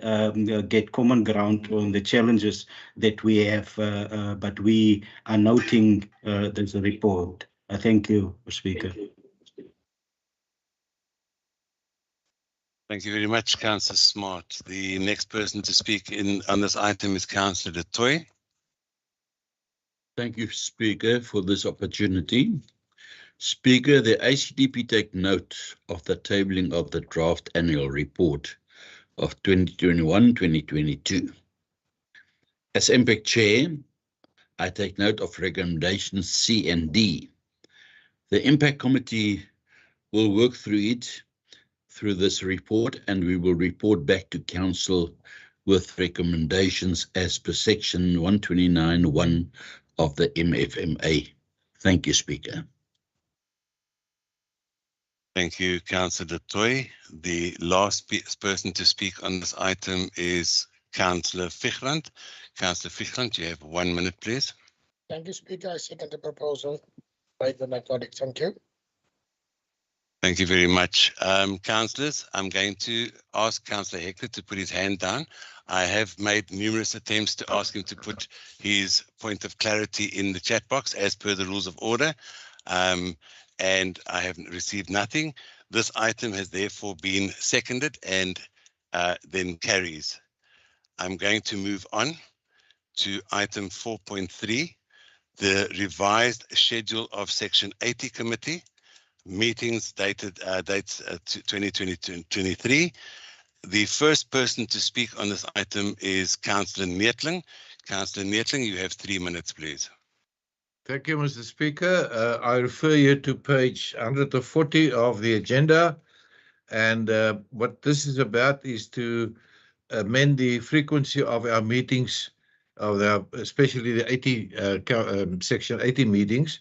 get common ground on the challenges that we have, but we are noting this report. Thank you, Speaker. Thank you very much, Councillor Smart. The next person to speak on this item is Councillor Du Toit. Thank you, Speaker, for this opportunity. Speaker, the ICDP take note of the tabling of the draft annual report of 2021-2022. As MPEC Chair, I take note of recommendations C and D. The Impact Committee will work through this report, and we will report back to Council with recommendations as per section 129(1) of the MFMA. Thank you, Speaker. Thank you, Councillor Du Toit. The last person to speak on this item is Councillor Fichland. Councillor Fichland, you have 1 minute, please. Thank you, Speaker. I second the proposal by my colleagues. Thank you. Thank you very much. Councillors, I'm going to ask Councillor Hector to put his hand down. I have made numerous attempts to ask him to put his point of clarity in the chat box as per the rules of order, and I have received nothing. This item has therefore been seconded and then carries. I'm going to move on to item 4.3, the revised schedule of Section 80 Committee. Meetings dates 2022-23. The first person to speak on this item is Councillor Neethling. Councillor Neethling, you have 3 minutes, please. Thank you, Mr. Speaker. I refer you to page 140 of the agenda. And what this is about is to amend the frequency of our meetings, especially the 80 Section 80 meetings,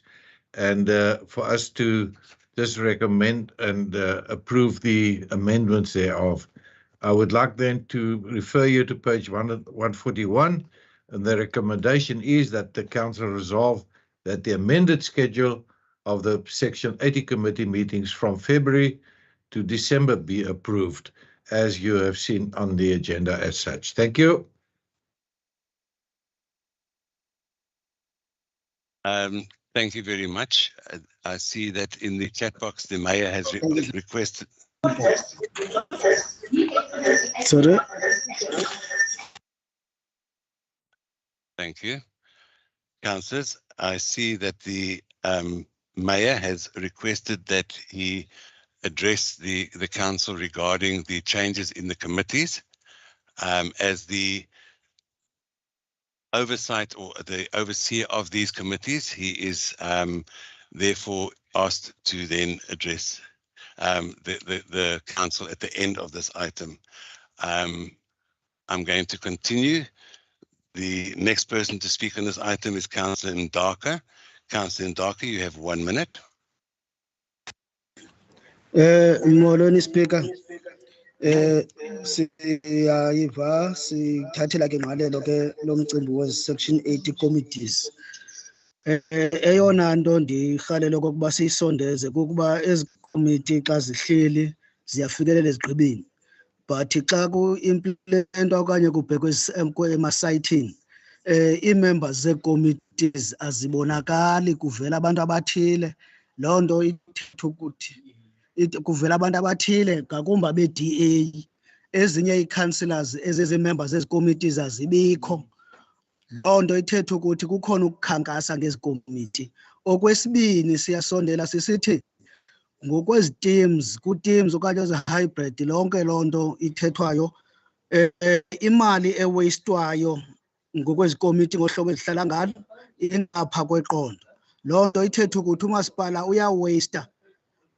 and for us to just recommend and approve the amendments thereof. I would like then to refer you to page 141, and the recommendation is that the Council resolve that the amended schedule of the Section 80 Committee meetings from February to December be approved, as you have seen on the agenda as such. Thank you. Thank you very much. I see that in the chat box, the Mayor has requested. Sorry. Thank you. Councillors, I see that the Mayor has requested that he address the Council regarding the changes in the committees. As the oversight or the overseer of these committees, he is therefore asked to then address the Council at the end of this item. I'm going to continue. The next person to speak on this item is Councillor Ndaka. Councillor Ndaka, you have 1 minute. Molweni, Speaker. Siyayiva sithathela ke ngqalelo ke lo mcimbi we-Section 80 committees. Eyona nto ndirhalela okokuba siyisondeze kukuba ezi committee xa zihleli ziyafikelela ezigqibeni, but xa ku-implementwa okanye kubhekwe emasayithini, ii-members zee-committees azibonakali, kuvela abantu abathile. Loo nto ithetha ukuthi kuvela abantu abathile, ngakumbi abe-DA. Ezinye ii-councillors ezizii-members zezi committees azibikho. Loo nto ithetha ukuthi kukhona ukukhankasa ngezi committee. Okwesibini, siyasondela sisithi ngokwezi teams, ku-teams okanye ezi-hybrid, lonke loo nto ithethwayo, imali eweyistwayo ngokwezi committee ngohlobo ezihlala ngalo ingapha kweqondo. Loo nto ithetha ukuthi umasipala uyaweyista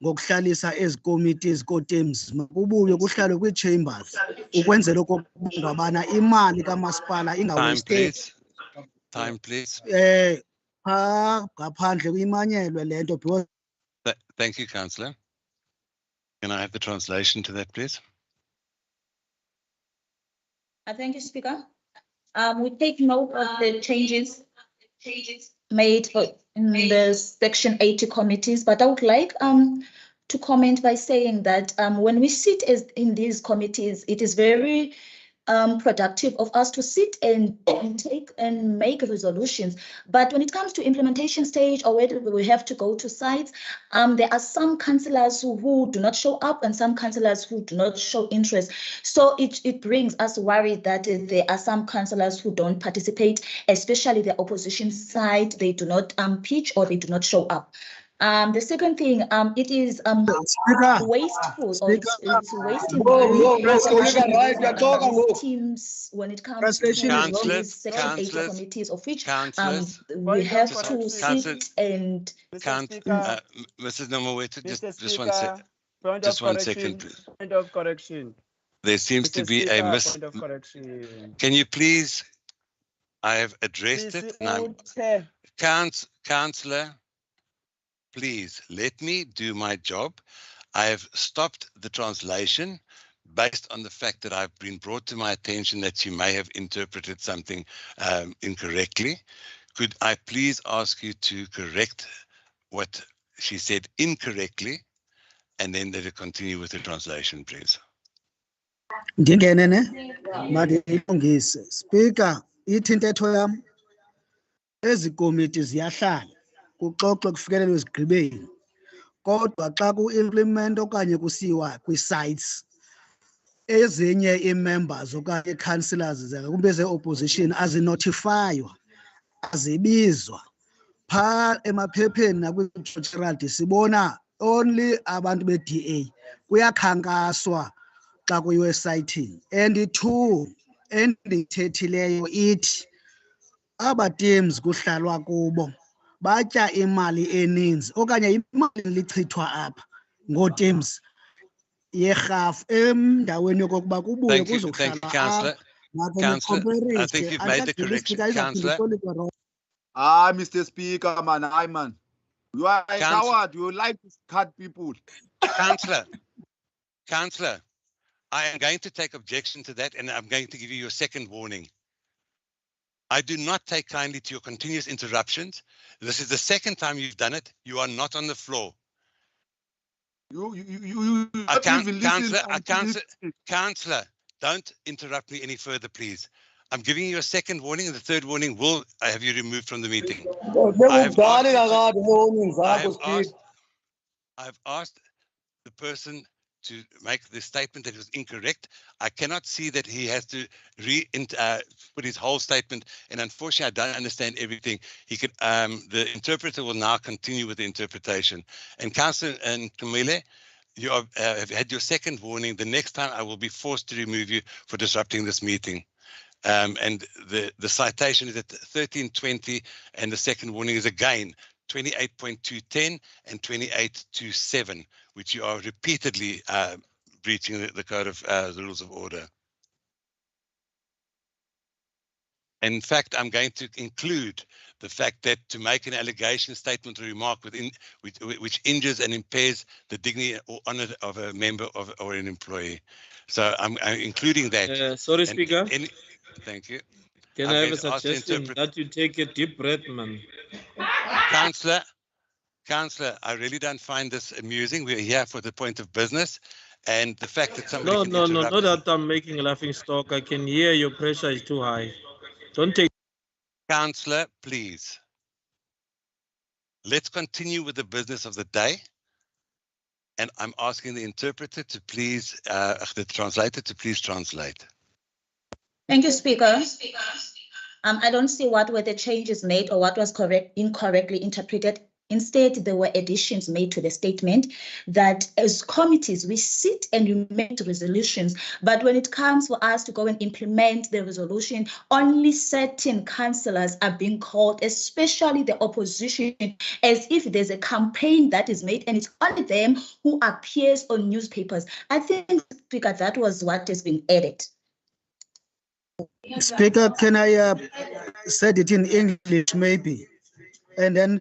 ngokuhlalisa ezi committees ko-teams makubuye kuhlalwe kwii-chambers ukwenzela okokubana imali kamasipala ingawasteki. Time, please. Phaa ngaphandle kuyimanyelwe le nto because Thank you, Councillor. Can I have the translation to that, please? Thank you, Speaker. We take note of the changes made in the Section 80 committees, but I would like to comment by saying that when we sit in these committees, it is very productive of us to sit and take and make resolutions. But when it comes to implementation stage or whether we have to go to sites, there are some councillors who do not show up and some councillors who do not show interest. So it brings us worried that there are some councillors who don't participate, especially the opposition side. They do not pitch or they do not show up. The second thing, it is wasteful or it's wasting teams when it comes to these Section 80 committees, of which we have to sit and. Mrs. Nomowethu, just one second. Just 1 second, please. Point of correction. There seems to be a miss. Point of correction. Can you please? I have addressed it. Now, Councillor, please let me do my job. I have stopped the translation based on the fact that I've been brought to my attention that she may have interpreted something incorrectly. Could I please ask you to correct what she said incorrectly and then let her continue with the translation, please? Ndingene ne mandiyilungise. Speaker, ithi intetho yam ezi komiti ziyahlala kuxoxwe kufikelelwe ezigqibeni kodwa xa ku-implement okanye kusiwa kwi-sites ezinye ii-members okanye ii-councillors kumbe ze-opposition azinotifaywa azibizwa phaa emaphepheni nakwi-Gerald sibona only abantu be-DA kuyakhankaswa xa kuyiwe esayithini. And two endiyithethileyo ithi aba teams kuhlalwa kubo batya imali eninzi okanye imali lichithwa apha ngoo-teams yerhafu endaweni yokokuba kubuye kuzohlala Councillor. I think you've made the correction, Councillor. Mr. Speaker, man, you are a coward. You like to cut people. Councillor, I am going to take objection to that, and I'm going to give you your second warning. I do not take kindly to your continuous interruptions. This is the second time you've done it. You are not on the floor. Councillor, don't interrupt me any further, please. I'm giving you a second warning, and the third warning will have you removed from the meeting. I've asked the person to make the statement that was incorrect. I cannot see that he has to put his whole statement, and unfortunately, I don't understand everything. He could, the interpreter will now continue with the interpretation. And Councillor and Camille, you have had your second warning. The next time, I will be forced to remove you for disrupting this meeting. And the citation is at 1320, and the second warning is again 28.210 and 28.27, which you are repeatedly breaching the code of the rules of order. In fact, I'm going to include the fact that to make an allegation, statement, or remark which injures and impairs the dignity or honor of a member or an employee. So I'm including that. Sorry, Speaker. Thank you. Can I have a suggestion that you take a deep breath, man? Councillor, I really don't find this amusing. We're here for the point of business, and the fact that somebody No, not that I'm making a laughing stock. I can hear your pressure is too high. Don't take. Councillor, please. Let's continue with the business of the day. And I'm asking the interpreter to please, the translator to please translate. Thank you, Speaker. I don't see what were the changes made or what was incorrectly interpreted Instead, there were additions made to the statement that as committees, we sit and we make resolutions, but when it comes for us to go and implement the resolution, only certain councillors are being called, especially the opposition, as if there's a campaign that is made and it's only them who appears on newspapers. I think, Speaker, that was what has been added. Speaker, can I say it in English maybe? And then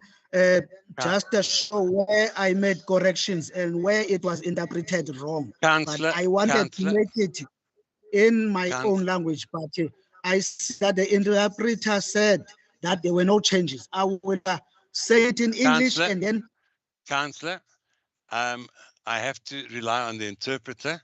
just to show where I made corrections and where it was interpreted wrong. Councillor, but I wanted to make it in my own language, but I said the interpreter said that there were no changes. I will say it in English Councillor, and then. Councillor, I have to rely on the interpreter.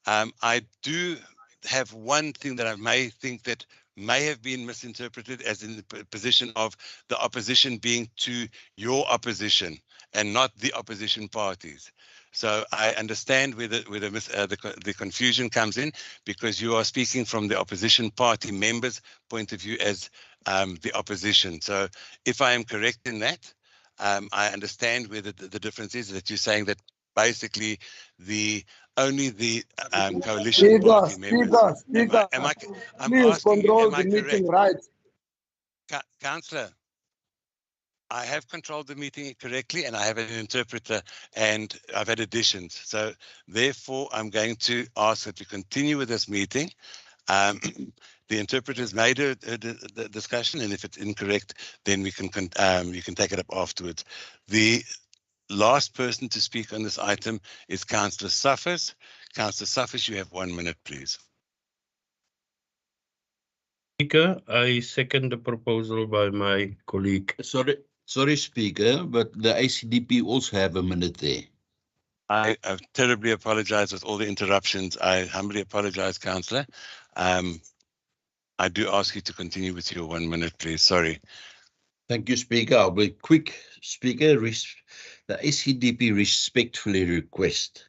I do have one thing that I may think that may have been misinterpreted as in the position of the opposition being to your opposition and not the opposition parties. So I understand where the confusion comes in, because you are speaking from the opposition party members' point of view as the opposition. So if I am correct in that, I understand where the difference is, that you're saying that basically only the coalition party members. Speaker, I'm please asking control you, am I the meeting, correct? right? Councillor, I have controlled the meeting correctly, and I have an interpreter, and I've had additions. So therefore, I'm going to ask that we continue with this meeting. The interpreters made a discussion, and if it's incorrect, then we can you can take it up afterwards. The last person to speak on this item is Councillor Suffers. Councillor Suffers, you have 1 minute, please. Speaker, I second the proposal by my colleague. Sorry, Speaker, but the ACDP also have a minute there. I terribly apologize with all the interruptions. I humbly apologize, Councillor. I do ask you to continue with your 1 minute, please. Sorry. Thank you, Speaker. I'll be quick, Speaker. The ACDP respectfully request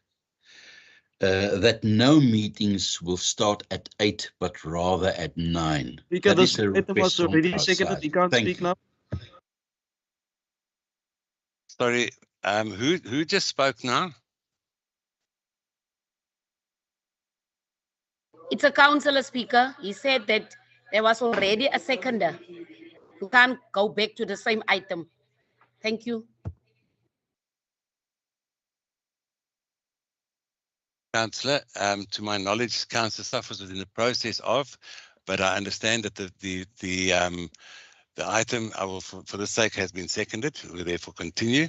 that no meetings will start at 8, but rather at 9. Speaker, That is this a item request was from already our seconded. side. You can't Thank speak you. now. Sorry, who just spoke now? It's a councillor, Speaker. He said that there was already a seconder. You can't go back to the same item. Thank you. Councillor, to my knowledge, Councillor Suffers was in the process of, but I understand that the item, for the sake, has been seconded. We therefore continue,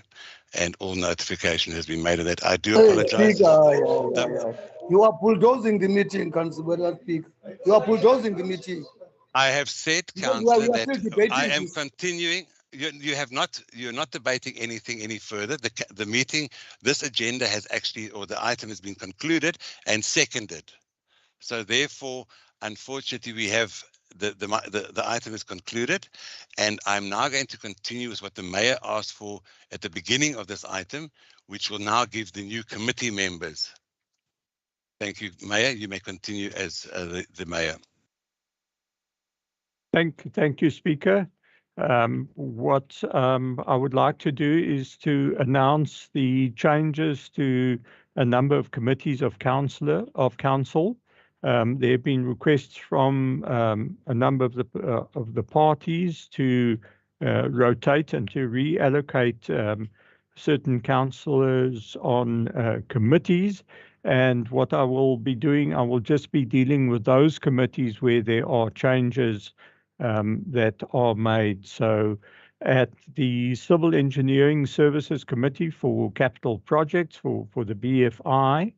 and all notification has been made of that. I do apologize. Speaker, you are bulldozing the meeting, Councillor Speaker. You are bulldozing the meeting. I have said, Because Councillor, we are still that debating I am this. continuing. You're not debating anything any further. The meeting, this agenda has actually, or the item has been concluded and seconded. So therefore, unfortunately, we have the item is concluded, and I'm now going to continue with what the mayor asked for at the beginning of this item, which will now give the new committee members. Thank you, Mayor. You may continue as the mayor. Thank you, Speaker. What I would like to do is to announce the changes to a number of committees of council. There have been requests from a number of the parties to rotate and to reallocate certain councillors on committees. And what I will be doing, I will just be dealing with those committees where there are changes that are made. So at the Civil Engineering Services Committee for Capital Projects for the BFI,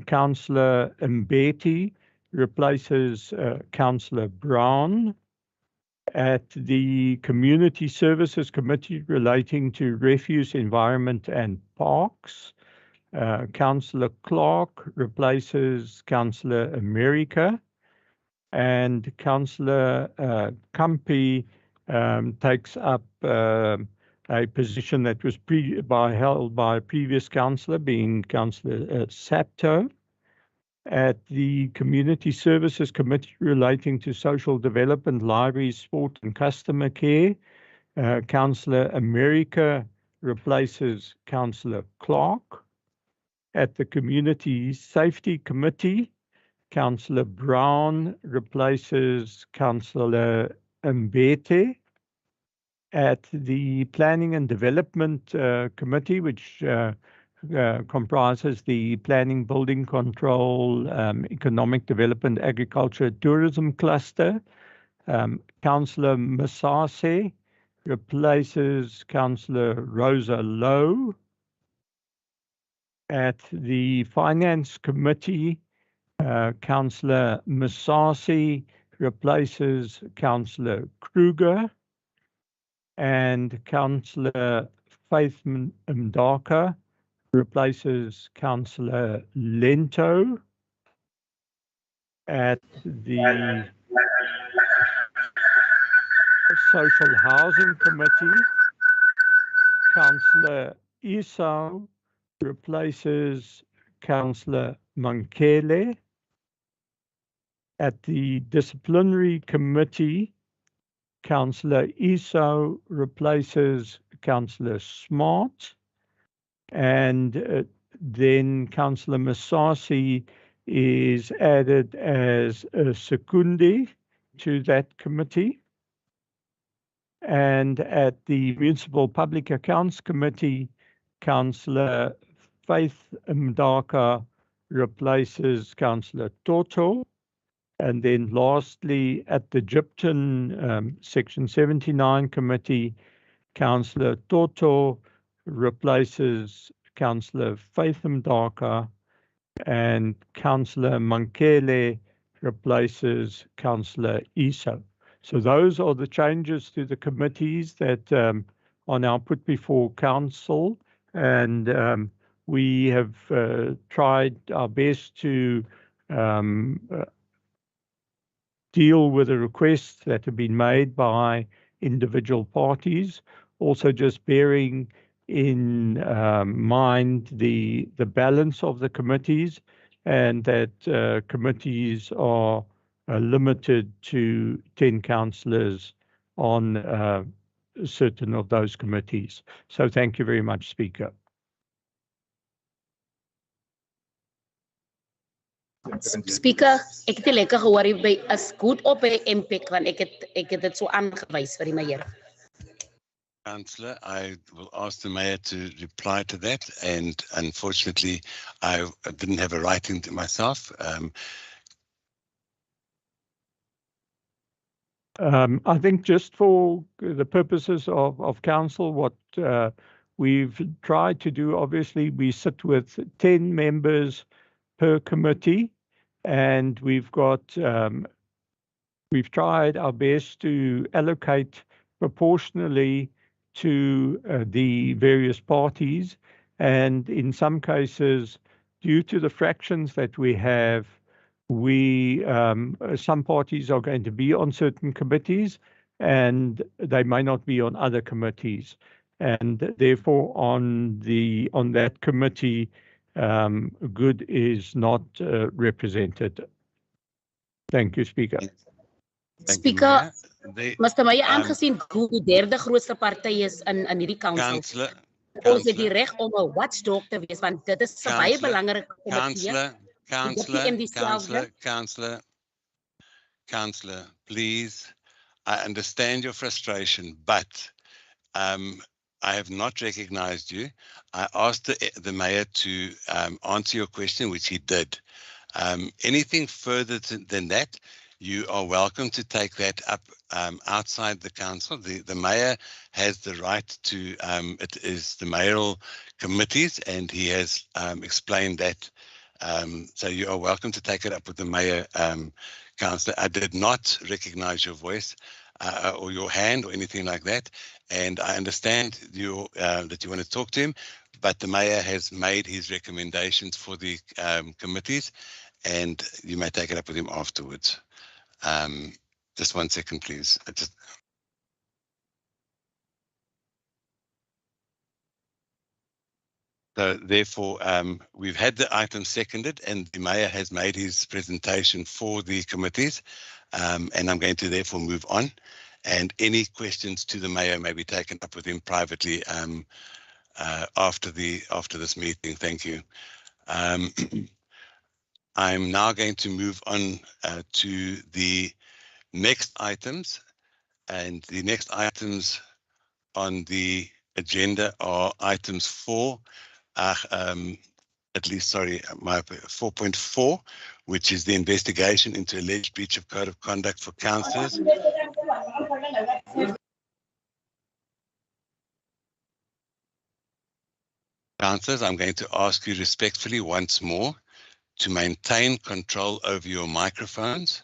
Councillor Mbeki replaces Councillor Brown. At the Community Services Committee relating to Refuse, Environment and Parks, Councillor Clark replaces Councillor America, and Councillor Kampi takes up a position that was held by a previous councillor, being Councillor Sapto. At the Community Services Committee relating to Social Development, Libraries, Sport and Customer Care, Councillor America replaces Councillor Clark. At the Community Safety Committee, Councillor Brown replaces Councillor Mbete. At the Planning and Development Committee, which comprises the Planning, Building Control, Economic Development, Agriculture, Tourism Cluster, Councillor Masase replaces Councillor Rosa Lowe. At the Finance Committee, Councillor Masasi replaces Councillor Kruger, and Councillor Faith Mdaka replaces Councillor Lento. At the Social Housing Committee, Councillor Esau replaces Councillor Mankele. At the Disciplinary Committee, Councillor Esau replaces Councillor Smart, and then Councillor Masasi is added as a secundi to that committee. And at the Municipal Public Accounts Committee, Councillor Faith Mdaka replaces Councillor Toto. And then lastly, at the Gypton Section 79 Committee, Councillor Toto replaces Councillor Faith Mdaka, and Councillor Mankele replaces Councillor Isa. So those are the changes to the committees that are now put before Council, and we have tried our best to deal with the requests that have been made by individual parties, also just bearing in mind the balance of the committees, and that committees are limited to 10 councillors on certain of those committees. So thank you very much, Speaker. Speaker, ek het nie lekker gehoor by as goed op by impact want ek het dit so aangewys vir die meneer. Councillor, I will ask the Mayor to reply to that, and unfortunately I didn't have a writing to myself. I think just for the purposes of Council, what we've tried to do, obviously we sit with 10 members per committee, and we've tried our best to allocate proportionally to the various parties, and in some cases, due to the fractions that we have, some parties are going to be on certain committees and they may not be on other committees, and therefore on that committee good is not represented. Thank you, Speaker. Speaker, Mr. Meyer, aangezien GOO die derde grootste party is in hierdie council, ons het die reg om 'n watchdog te wees, want dit is 'n baie belangrike komitee. Councillor, please, I understand your frustration, but I have not recognized you. I asked the Mayor to answer your question, which he did. Anything further than that, you are welcome to take that up outside the council. The Mayor has the right to, it is the mayoral committees, and he has explained that. So you are welcome to take it up with the Mayor, Councillor. I did not recognize your voice or your hand or anything like that, and I understand that you want to talk to him, but the Mayor has made his recommendations for the committees, and you may take it up with him afterwards. Just 1 second, please. So therefore, we've had the item seconded, and the Mayor has made his presentation for the committees, and I'm going to therefore move on. and any questions to the mayor may be taken up with him privately after this meeting. Thank you. I'm now going to move on to the next items, and the next items on the agenda are items 4, at least, sorry, my 4.4, which is the investigation into alleged breach of code of conduct for councillors. Councillors, I'm going to ask you respectfully once more to maintain control over your microphones.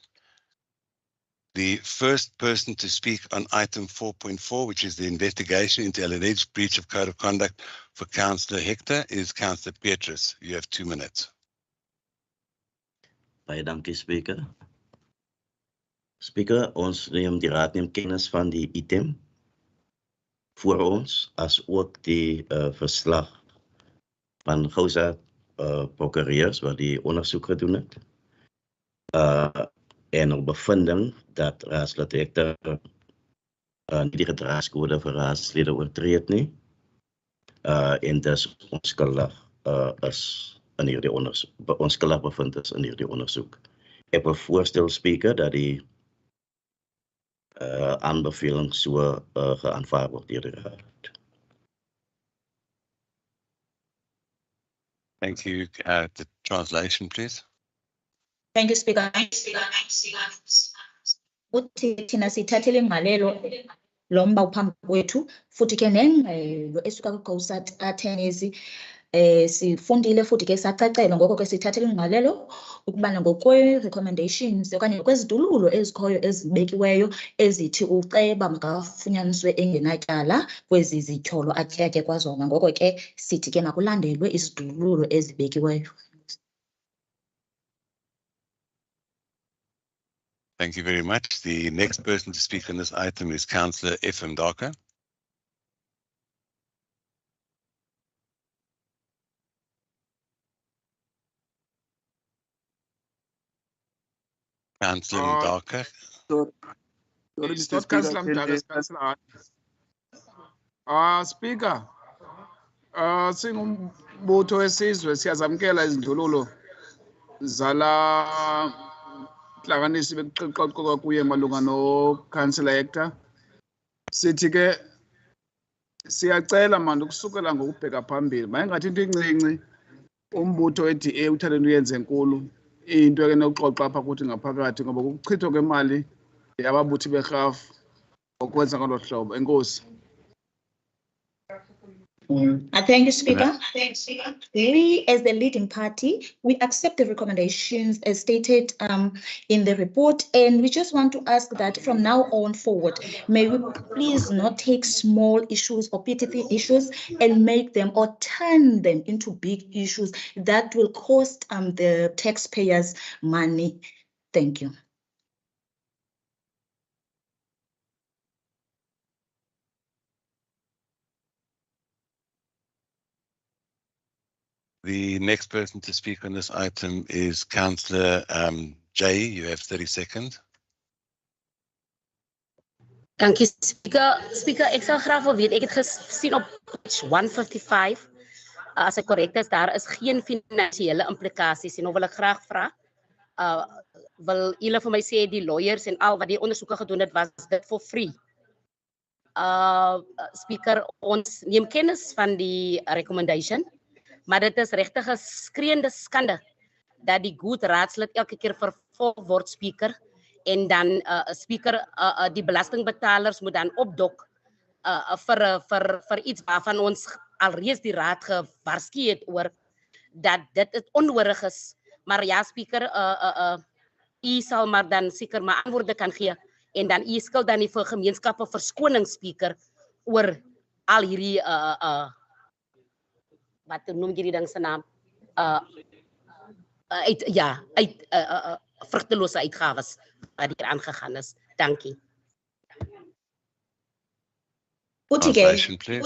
The first person to speak on item 4.4, which is the investigation into alleged breach of code of conduct for Councillor Hector, is Councillor Petrus. You have 2 minutes. Baie dankie, Speaker. Speaker, ons neem die raad neem kennis van die item voor ons, as ook die verslag van Gouza prokureurs wat die ondersoek gedoen het. En op bevinding dat raadslid Hector nie die gedragskode vir raadslede oortreed nie, en dus onskuldig is in hierdie ondersoek, onskuldig bevind is in hierdie ondersoek. Ek wil voorstel, Speaker, dat die aanbeveling so geaanvaar word deur die raad. Thank you. The translation, please. Thank you, Speaker. Uthi thina sithathele ingqalelo lo mba uphambi kwethu futhi ke nengxelo esuka kuGouza Attorneys sifundile futhi ke sacacelwa ngoko ke sithathele ingqalelo ukubana ngokwe-recommendations okanye ngokwezidululo ezikhoyo ezibekiweyo ezithi uceba makafunyaniswe engenatyala kwezi zityholo atyatye kwazona, ngoko ke sithi ke makulandelwe izidululo ezibekiweyo. Thank you very much. The next person to speak on this item is Councillor F.M. Darker. Councillor Darker. It's not Councillor Mdaka, it's Councillor Speaker, singumbutho wesizwe siyazamkela izindululo zala nhlanganisi bekuxoxwa kuye malunga noCouncillor Hector. Sithi ke siyacela manje ukusukela ngokubheka phambili mayingathi into encinci umbutho we-DA uthanda into uyenze enkulu, into ke nokuxoxa apha kuthi ngaphakathi ngoba ukuchithwa kwemali yababuthi berhafu ngokwenza ngalo hlobo. Enkosi. Thank you, Speaker. We, as the leading party, we accept the recommendations as stated in the report, and we just want to ask that from now on forward, may we please not take small issues or petty issues and make them or turn them into big issues that will cost the taxpayers money. Thank you. The next person to speak on this item is Councillor Jay. You have 30 seconds. Dankie, Speaker. Speaker, ek sal graag wil weet, ek het gesien op page 155, as ek korrek is, daar is geen finansiële implikasies en wil ek graag vra, wil julle vir my sê die lawyers en al wat die ondersoeke gedoen het, was dit for free? Speaker, ons neem kennis van die recommendation, maar dit is regtig 'n skreeuende skande dat die goed raadslid elke keer vervolg word, Speaker, en dan Speaker, die belastingbetalers moet dan opdok vir iets waarvan ons alreeds die raad gewaarsku het oor dat dit onnodig is. Maar ja, Speaker, u sal maar dan seker maar antwoorde kan gee en dan u skuld dan nie vir gemeenskappe verskoning, Speaker, oor al hierdie wat noem jy die ding se naam? Vruchtelose uitgawes wat hier aangegaan is. Dankie. Uthi ke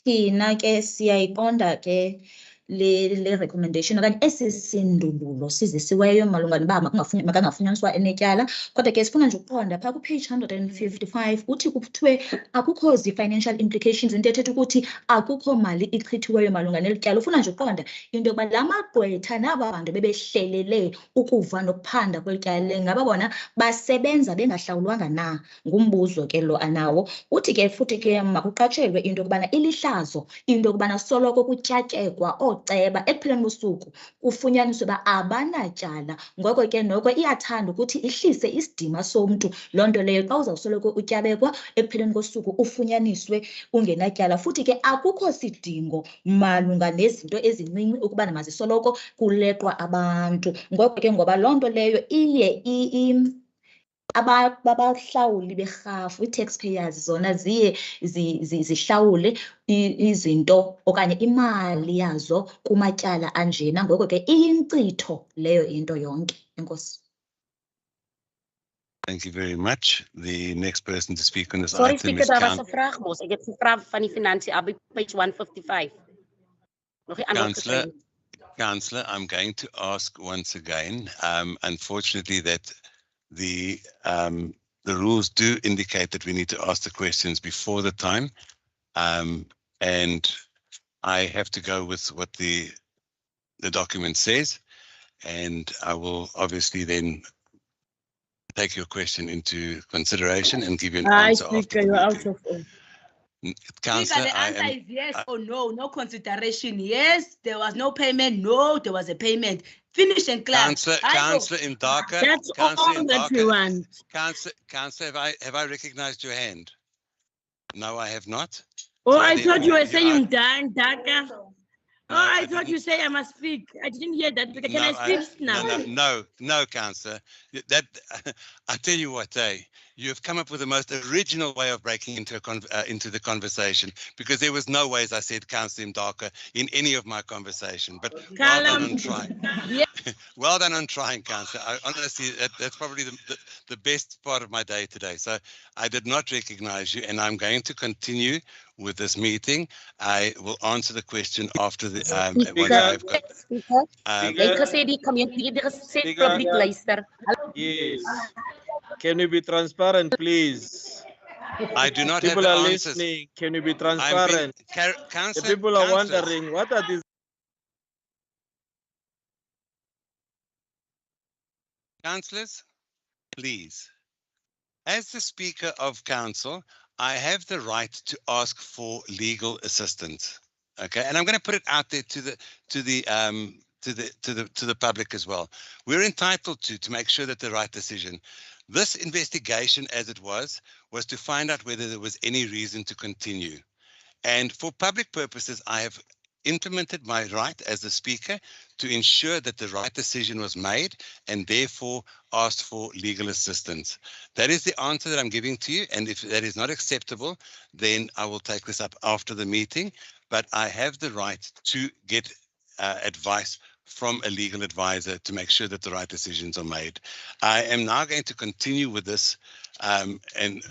thina ke siyayiqonda ke le recommendation okanye esi sindululo sizisiweyo malunga noba makangafunyaniswa enetyala. Kodwa ke sifuna nje ukuqonda phaa kupage 155 uthi kuthiwe akukho zi-financial implications, into ethetha ukuthi akukho mali ichithiweyo malunga neli tyala. Ufuna nje ukuqonda into yokuba la magqwetha naba bantu bebehlelele ukuva nokuphanda kweli tyala ngaba bona basebenza bengahlawulwanga na, ngumbuzo ke lo anawo. Uthi ke futhi ke makuqatshelwe into yokubana ilihlazo into yokubana soloko kutyatyekwa ooceba ekupheleni kosuku kufunyaniswe uba abanatyala. Ngoko ke noko iyathanda ukuthi ihlise isidima somntu loo nto leyo xa uzawusoloko utyabekwa ekupheleni kosuku ufunyaniswe ungenatyala. Futhi ke akukho sidingo malunga nezinto ezincinci ukubana mazisoloko kuleqwa abantu. Ngoko ke ngoba loo nto leyo iye abahlawuli berhafu, i-taxpayers zona ziye zihlawule izinto okanye imali yazo kumatyala anjena. Ngoko ke iyinkcitho leyo into yonke. Enkosi. Thank you very much. The next person to speak on this Sorry, item Speaker, is daar was 'n vraag mos. Ek het gevra van die finansie op page 155. Nog nie antwoord gekry. Councillor, I'm going to ask once again. Unfortunately, that the rules do indicate that we need to ask the questions before the time, and I have to go with what the document says, and I will obviously then take your question into consideration and give you an answer after the meeting. Councillor, the answer is yes or no, no consideration. Yes, there was no payment. No, there was a payment. Finish and clap. Councillor Ndaka. That's all that we want. Councillor, have I recognized your hand? No, I have not. Oh, So I thought you were saying are- Dan Daka. Oh, I thought you say I must speak. I didn't hear that. Can I speak now? No, Councillor. That I tell you what, you have come up with the most original way of breaking into the conversation, because there was no way, as I said, Councillor Mdaka, in any of my conversation. But well done on trying. Well done on trying, Councillor. Honestly, that's probably the best part of my day today. So I did not recognize you, and I'm going to continue with this meeting. I will answer the question after the once I've got. Ek gesê die community, die gesê publiek luister. Yes. Can you be transparent, please? I do not People have are the answers. listening. Can you be transparent? The Councillor, people are councillors. wondering, what are these? Councillors, please. As the Speaker of Council, I have the right to ask for legal assistance. Okay, and I'm going to put it out there to the public as well. We're entitled to make sure that the right decision. This investigation, as it was to find out whether there was any reason to continue. And for public purposes, I have implemented my right as the Speaker to ensure that the right decision was made, and therefore asked for legal assistance. That is the answer that I'm giving to you, and if that is not acceptable, then I will take this up after the meeting. But I have the right to get advice from a legal advisor to make sure that the right decisions are made. I am now going to continue with this and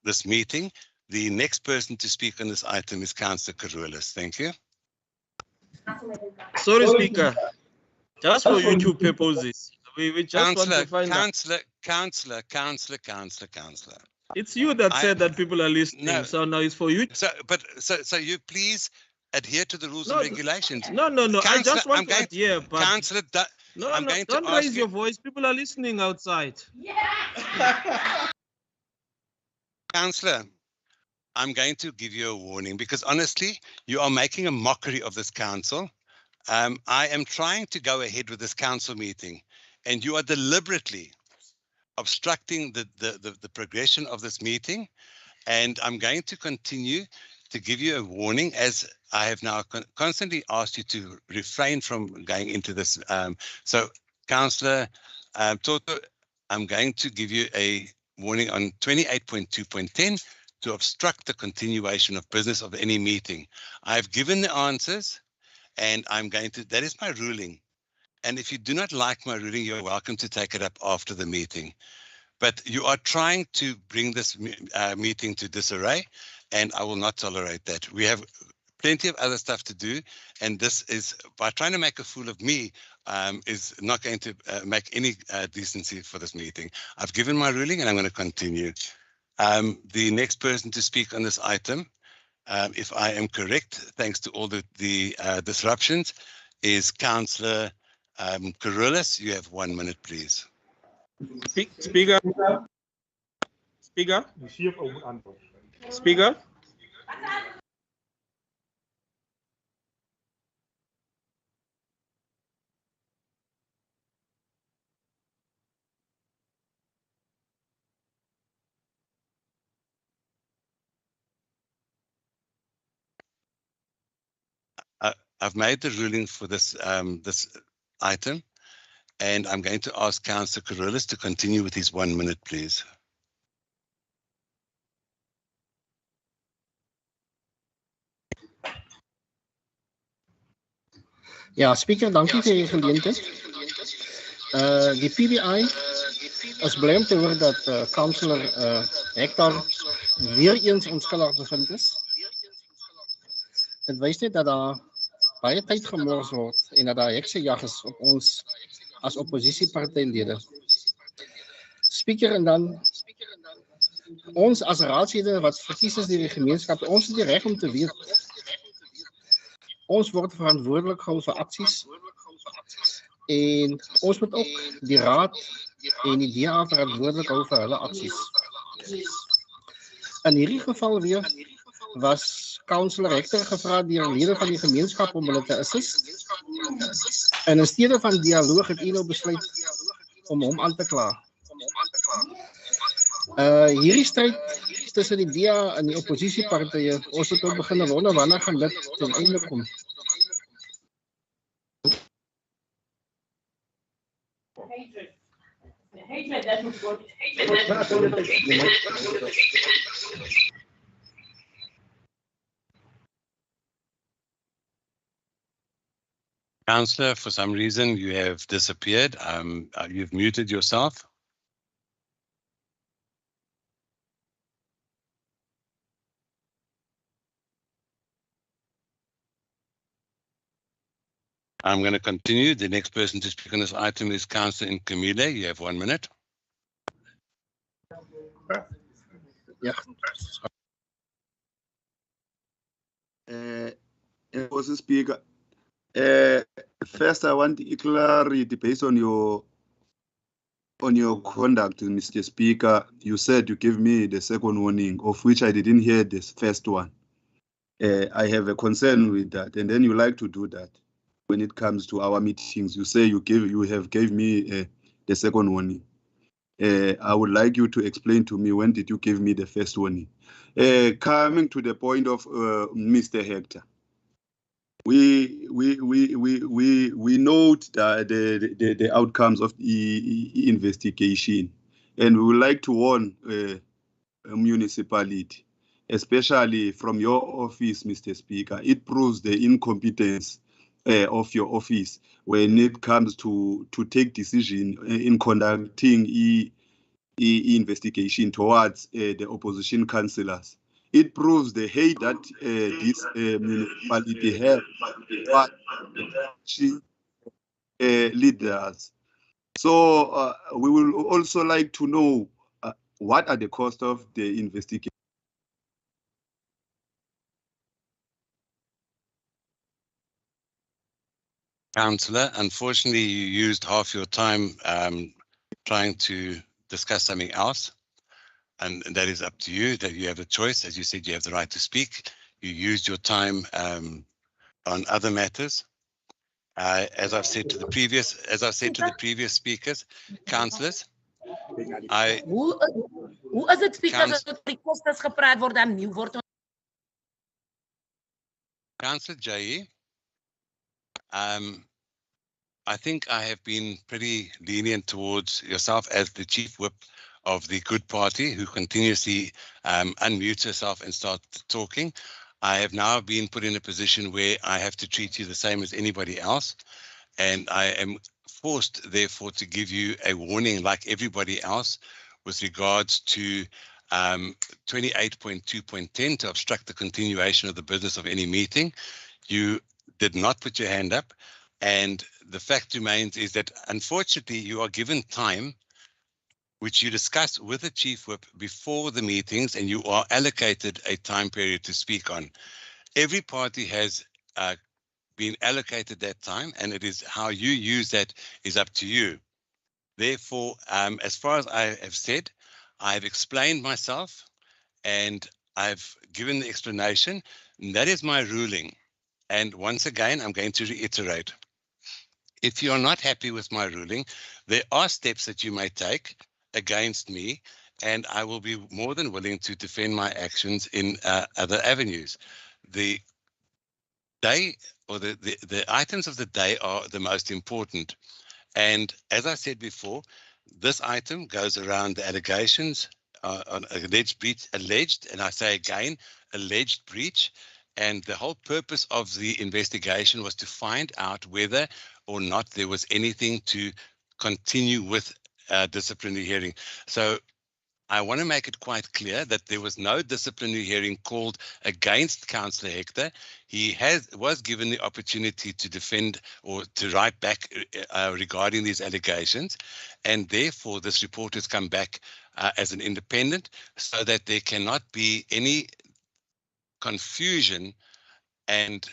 this meeting. The next person to speak on this item is Councillor Karulis. Thank you. Sorry, Speaker. Just for YouTube purposes. We just want to find out. Councillor. It's you that said that people are listening. No. So now it's for you. So you please adhere to the rules and regulations. No. I just want to adhere. But Councillor, I'm going to don't ask raise your voice. People are listening outside. Councillor, I'm going to give you a warning, because honestly, you are making a mockery of this council. I am trying to go ahead with this council meeting, and you are deliberately obstructing the progression of this meeting. And I'm going to continue to give you a warning, as I have now constantly asked you to refrain from going into this. So, Councillor Toto, I'm going to give you a warning on 28.2.10 to obstruct the continuation of business of any meeting. I've given the answers, and I'm going to, that is my ruling. And if you do not like my ruling, you're welcome to take it up after the meeting. But you are trying to bring this meeting to disarray, and I will not tolerate that. We have plenty of other stuff to do, and this is, by trying to make a fool of me, is not going to make any decency for this meeting. I've given my ruling and I'm going to continue. The next person to speak on this item, if I am correct, thanks to all the disruptions, is Councillor Carolus. You have 1 minute, please. Speaker. Speaker. Speaker. I've made the ruling for this this item, and I'm going to ask Councillor Carolus to continue with his 1 minute, please. Ja, Speaker, dankie vir die geleentheid. Die PBI is bly om te hoor dat Councillor Hector weer eens onskuldig bevind is. Dit wys net dat daar baie tyd gemors word en dat daar heksejag is op ons as oppositiepartylede. Speaker, en dan ons as raadslede wat verkies is deur die gemeenskap, ons het die reg om te weet. Ons word verantwoordelik gehou vir aksies en ons moet ook die raad en die DA verantwoordelik hou vir hulle aksies. In hierdie geval weer was Councillor Hector gevra deur lede van die gemeenskap om hulle te assist. En in steede van dialoog het nou besluit om hom aan te kla. Hierdie stryd tussen die DA en die oppositiepartye, ons het ook begin wonder wanneer gaan dit ten einde kom. Councillor, for some reason you have disappeared. You've muted yourself. I'm going to continue. The next person to speak on this item is Councillor Nkemile. You have 1 minute. Yeah. Mr. Speaker, first I want clarity based on your conduct, Mr. Speaker. You said you gave me the second warning, of which I didn't hear this first one. I have a concern with that, and then you like to do that. When it comes to our meetings, you say you have gave me the second warning. I would like you to explain to me, when did you give me the first warning? Coming to the point of Mr. Hector, we note the outcomes of the investigation, and we would like to warn a municipality, especially from your office, Mr. Speaker. It proves the incompetence of your office when it comes to take decision in conducting investigation towards the opposition councillors. It proves the hate that this municipality has leaders. So we will also like to know what are the costs of the investigation. Councillor, unfortunately, you used half your time trying to discuss something else, and that is up to you. That you have a choice. As you said, you have the right to speak. You used your time on other matters. As I've said to the previous speakers, councillors, Hoe is dit, Speaker, as die kostes gepraat word en nie word? Councillor Jay, I think I have been pretty lenient towards yourself as the chief whip of the Good Party, who continuously unmutes herself and starts talking. I have now been put in a position where I have to treat you the same as anybody else, and I am forced, therefore, to give you a warning like everybody else with regards to 28.2.10 to obstruct the continuation of the business of any meeting. You did not put your hand up, and the fact remains is that unfortunately you are given time which you discuss with the Chief Whip before the meetings, and you are allocated a time period to speak on. Every party has been allocated that time, and it is how you use that is up to you. Therefore, as far as I have said, I've explained myself and I've given the explanation, and that is my ruling. And once again, I'm going to reiterate. If you're not happy with my ruling, there are steps that you may take against me, and I will be more than willing to defend my actions in other avenues. The day or the items of the day are the most important. And as I said before, this item goes around the allegations on alleged breach, and I say again, alleged breach. And the whole purpose of the investigation was to find out whether or not there was anything to continue with disciplinary hearing. So I want to make it quite clear that there was no disciplinary hearing called against Councillor Hector. He was given the opportunity to defend or to write back regarding these allegations, and therefore this report has come back as an independent, so that there cannot be any confusion and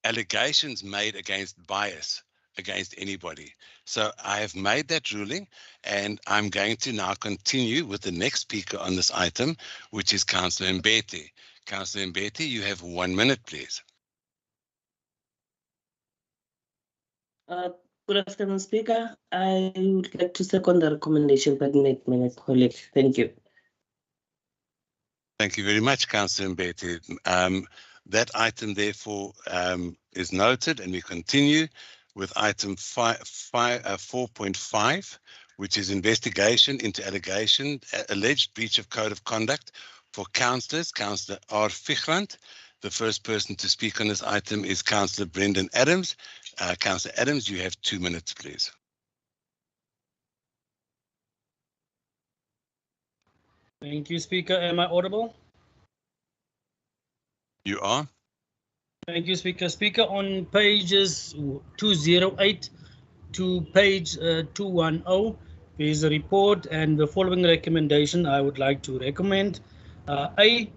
allegations made against bias against anybody. So I have made that ruling, and I'm going to now continue with the next speaker on this item, which is Councillor Mbete. Councillor Mbete, you have 1 minute, please. Good afternoon, Speaker. I would like to second the recommendation by my colleague. Thank you. Thank you very much, Councillor Mbete. That item, therefore, is noted, and we continue with item 4.5, which is investigation into alleged breach of code of conduct for councillors. Councillor R. Fichland. The first person to speak on this item is Councillor Brendan Adams. Councillor Adams, you have 2 minutes, please. Thank you, Speaker. Am I audible? You are. Thank you, Speaker. Speaker, on pages 208 to page 210, there is a report, and the following recommendation I would like to recommend. A,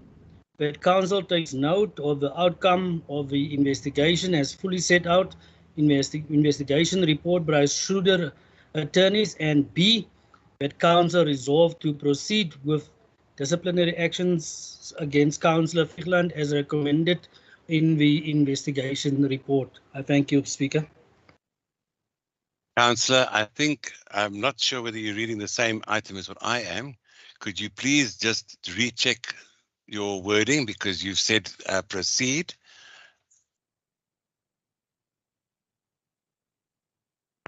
that Council takes note of the outcome of the investigation as fully set out in investigation report by Schroeder attorneys, and B, that Council resolve to proceed with disciplinary actions against Councillor Fichland as recommended in the investigation report. I thank you, Speaker. Councillor, I'm not sure whether you're reading the same item as what I am. Could you please just recheck your wording, because you've said proceed.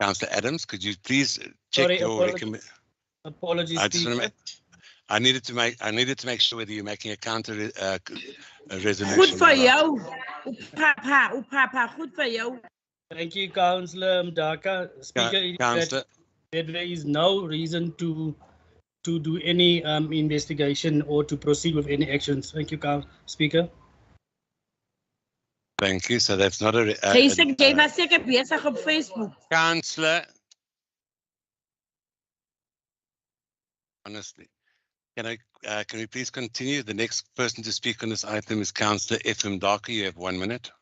Councillor Adams, could you please check your recommendation? Apologies, Speaker. I needed to make sure whether you're making a counter resolution. Good for you. Upapa, good for you. Thank you, Councillor Mdaka. Speaker, that there is no reason to do any investigation or to proceed with any actions. Thank you, Speaker. Thank you. So that's not a. Facebook. Councillor. Honestly. Can we please continue? The next person to speak on this item is Councillor F.M. Darker. You have 1 minute.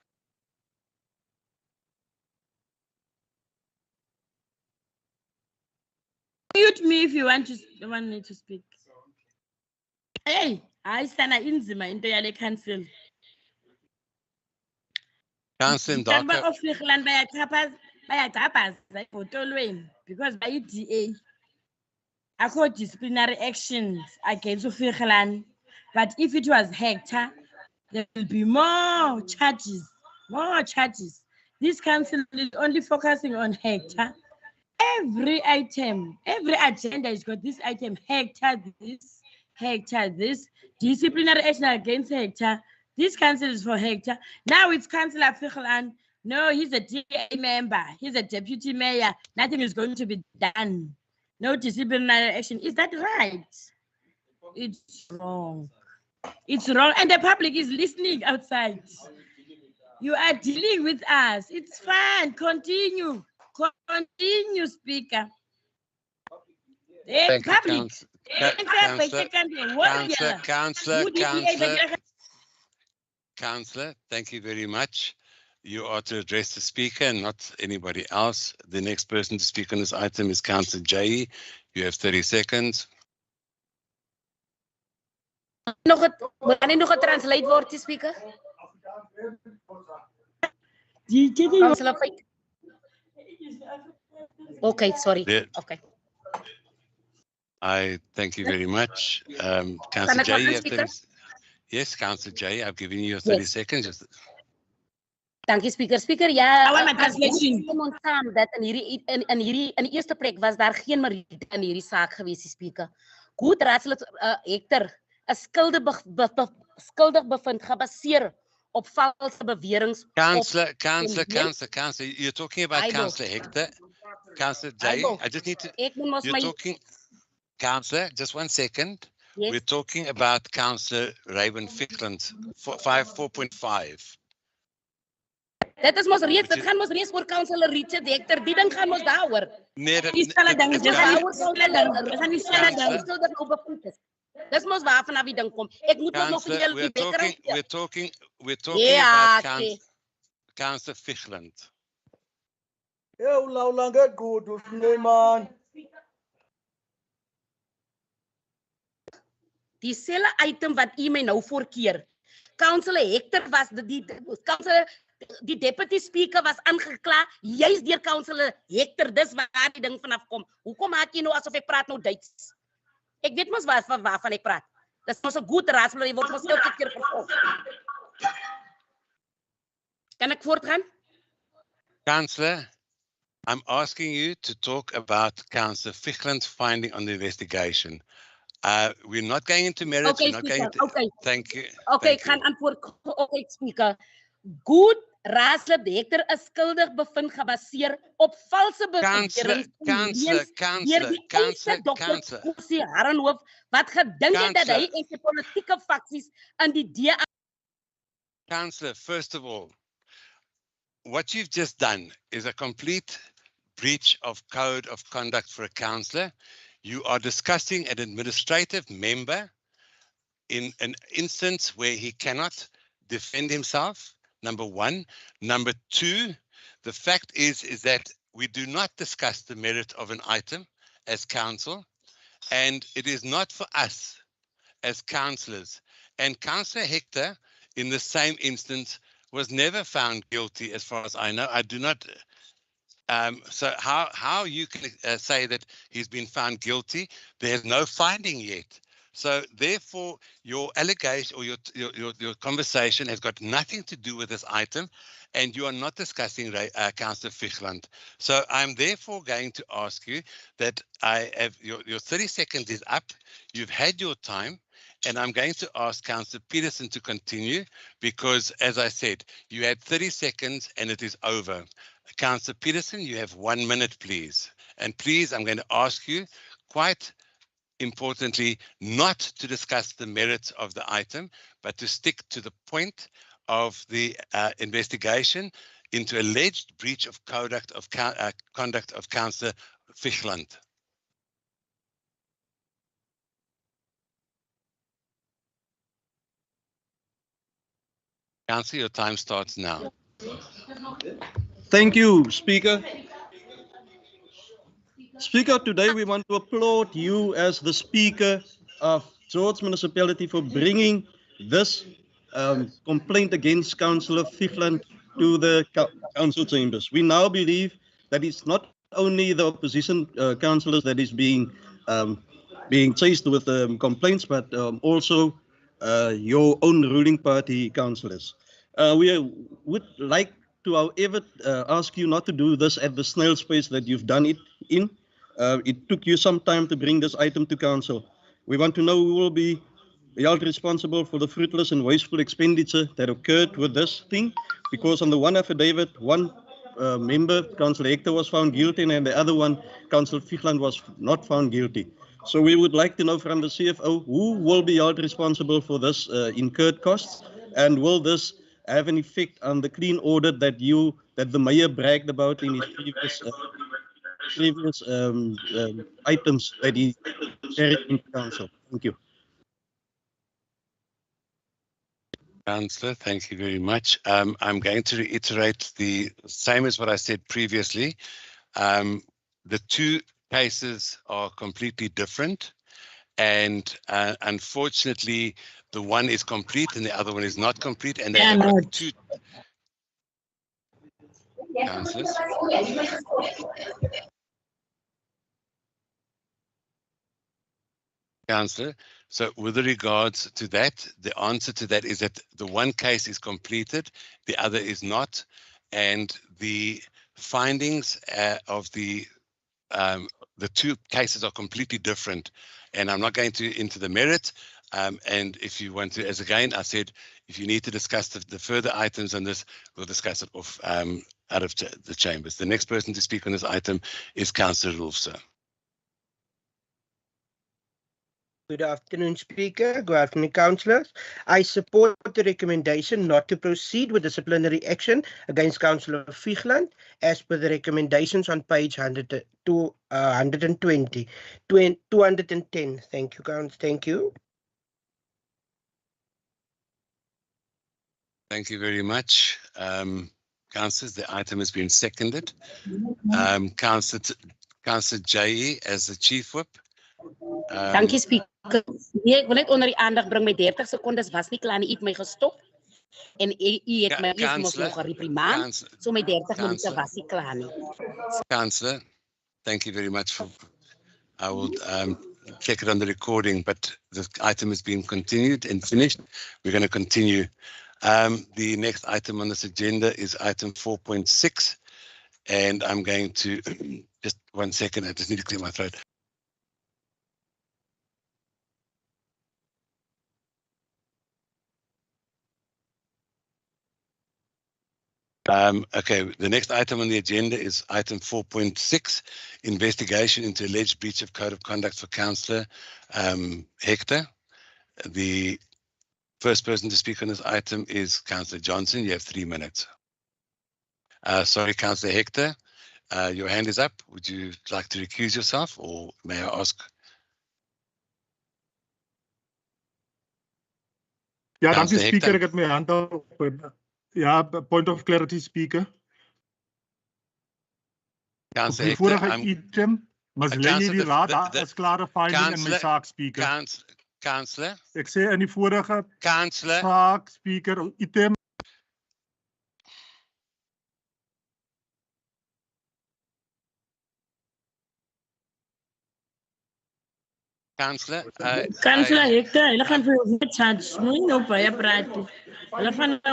Mute me if you want me to speak. Hey, I stand inzima into yale council. Councillor Darker. Because by DA. I called disciplinary actions against Fichland, but if it was Hector, there will be more charges. This council is only focusing on Hector. Every item, every agenda has got this item, Hector this, disciplinary action against Hector. This council is for Hector. Now it's Councillor Fichland. No, he's a DA member. He's a deputy mayor. Nothing is going to be done. No disciplinary action. Is that right? It's wrong. It's wrong. And the public is listening outside. You are dealing with us. It's fine. Continue. Continue, Speaker. Thank you, Public. Councillor, thank you very much. You are to address the speaker and not anybody else. The next person to speak on this item is Councillor Jay. You have 30 seconds. Wanneer nog getranslate word, Speaker? Councillor Feit. Okay, sorry. Yeah. Okay. I thank you very much. Councillor Jay, you have 30 seconds. Yes, Councillor Jay, I've given you 30 seconds. Just... Dankie Speaker. Speaker, ja, I want my translation. Ons saam dat in die eerste plek was daar geen meriete in hierdie saak gewees, Speaker. Goed raadslid Hector is skuldig bevind gebaseer op valse beweringe. Councillor, you're talking about Councillor Hector. Councillor Jay, I just need to, you're talking, Councillor, just 1 second. Yes. We're talking about Councillor Raven Fickland, 4.5. Dit is mos reeds, dit gaan mos reeds oor Councillor Richard Hector, die ding gaan mos daaroor. Nee, Dis mos waarvan af die ding kom. Ek moet nog vir julle die beker. We're talking about Councillor Fickland. Dieselfde item wat u my nou voorkeer. Councillor Hector was die deputy speaker was aangekla juist deur Councillor Hector. Dis waar die ding vanaf kom. Hoekom maak jy nou asof ek praat nou Duits? Ek weet mos waarvan ek praat. Dis mos 'n goeie raadslid, jy word mos elke keer gevolg. Kan ek voortgaan? Councillor, I'm asking you to talk about Councillor Fickland's finding on the investigation. We're not going into merits. Okay, we're not Speaker. going to, Okay. Thank you. Okay, ek gaan antwoord. Okay, Speaker. Goed raadslid Hector is skuldig bevind gebaseer op valse beweringe. Harenhoef wat gedink het dat hy en sy politieke faksies in die DA. Councillor, first of all, what you've just done is a complete breach of code of conduct for a councillor. You are discussing an administrative member in an instance where he cannot defend himself. Number one. Number two, the fact is that we do not discuss the merit of an item as council, and it is not for us as councillors. And Councillor Hector, in the same instance, was never found guilty, as far as I know. I do not. So how you can say that he's been found guilty? There's no finding yet. So therefore, your allegation or your conversation has got nothing to do with this item, and you are not discussing Councillor Fickland. So I'm therefore going to ask you that your 30 seconds is up. You've had your time, and I'm going to ask Councillor Peterson to continue because, as I said, you had 30 seconds and it is over. Councillor Peterson, you have 1 minute, please. And please, I'm going to ask you quite importantly, not to discuss the merits of the item, but to stick to the point of the investigation into alleged breach of conduct of Councillor Fickland. Councillor, your time starts now. Thank you, Speaker. Speaker, today we want to applaud you as the Speaker of George Municipality for bringing this complaint against Councillor Fickland to the council chambers. We now believe that it's not only the opposition councillors that is being chased with complaints, but also your own ruling party councillors. We would like to, however, ask you not to do this at the snail's pace that you've done it in. It took you some time to bring this item to council. We want to know who will be held responsible for the fruitless and wasteful expenditure that occurred with this thing, because on the one affidavit, one member, Councillor Hector, was found guilty, and the other one, Councillor Fickland, was not found guilty. So we would like to know from the CFO who will be held responsible for this incurred costs, and will this have an effect on the clean audit that the mayor bragged about in his previous items that he carried into council? Thank you. Councillor, thank you very much. I'm going to reiterate the same as what I said previously. The two cases are completely different, and unfortunately, the one is complete and the other one is not complete, and they have got two. Councillors. Councillor, so with regards to that, the answer to that is that the one case is completed, the other is not, and the findings of the two cases are completely different. And I'm not going into the merit. And if you want to, as again, I said, if you need to discuss the further items on this, we'll discuss it off out of the chambers. The next person to speak on this item is Councillor Rolf, sir. Good afternoon, Speaker. Good afternoon, Councillors. I support the recommendation not to proceed with disciplinary action against Councillor Vigeland as per the recommendations on page 210. Thank you, Councillor. Thank you. Thank you very much. Councillors, the item has been seconded. Councillor J.E. as the Chief Whip. Dankie, Speaker. Nee, ek wil net onder die aandag bring, my 30 secondes was nie klaar nie, u het my gestop en u het my eers mos nog gereprimand, so my 30 minute was nie klaar nie. Councillor, thank you very much for, I will check it on the recording, but the item has been continued and finished. We're going to continue. The next item on this agenda is item 4.6, and I'm going to, just 1 second, I just need to clear my throat. Okay, the next item on the agenda is item 4.6, investigation into alleged breach of code of conduct for Councillor Hector. The first person to speak on this item is Councillor Johnson. You have 3 minutes. Sorry, Councillor Hector, your hand is up. Would you like to recuse yourself, or may I ask? Ja, dankie Speaker, ek het my hand op. Ja, point of clarity, Speaker. Councillor Hector, vorige item, mas lê nie die raad as klare finding in my saak, Speaker. Councillor. Ek sê in die vorige Councillor saak, Speaker, item. Councillor. Councillor Hector, hulle gaan vir ons net charge. Moenie nou baie praat nie. Hulle gaan nou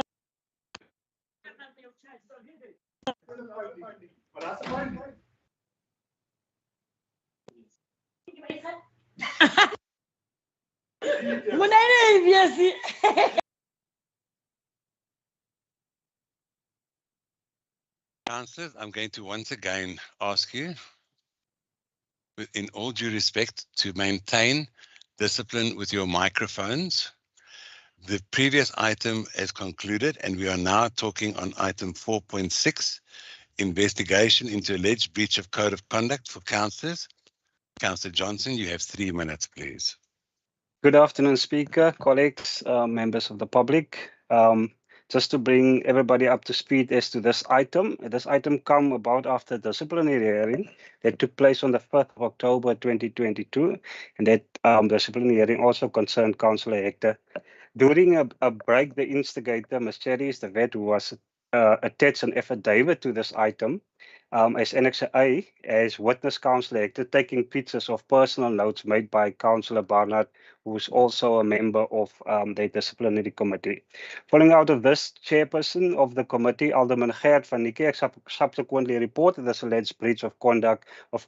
Councillors, I'm going to once again ask you, in all due respect, to maintain discipline with your microphones. The previous item is concluded, and we are now talking on item 4.6, investigation into alleged breach of code of conduct for councillors. Councillor Johnson, you have 3 minutes, please. Good afternoon, Speaker, colleagues, members of the public. Just to bring everybody up to speed as to this item come about after the disciplinary hearing that took place on the 5th of October 2022, and that disciplinary hearing also concerned Councillor Hector. During a break, the instigator, Ms. Cherries, the vet, who was attached an affidavit to this item as Annex A, as witness Councillor Hector taking pictures of personal notes made by Councillor Barnard, who is also a member of the disciplinary committee. Following out of this, chairperson of the committee, Alderman Gert van Niekerk, subsequently reported this alleged breach of conduct of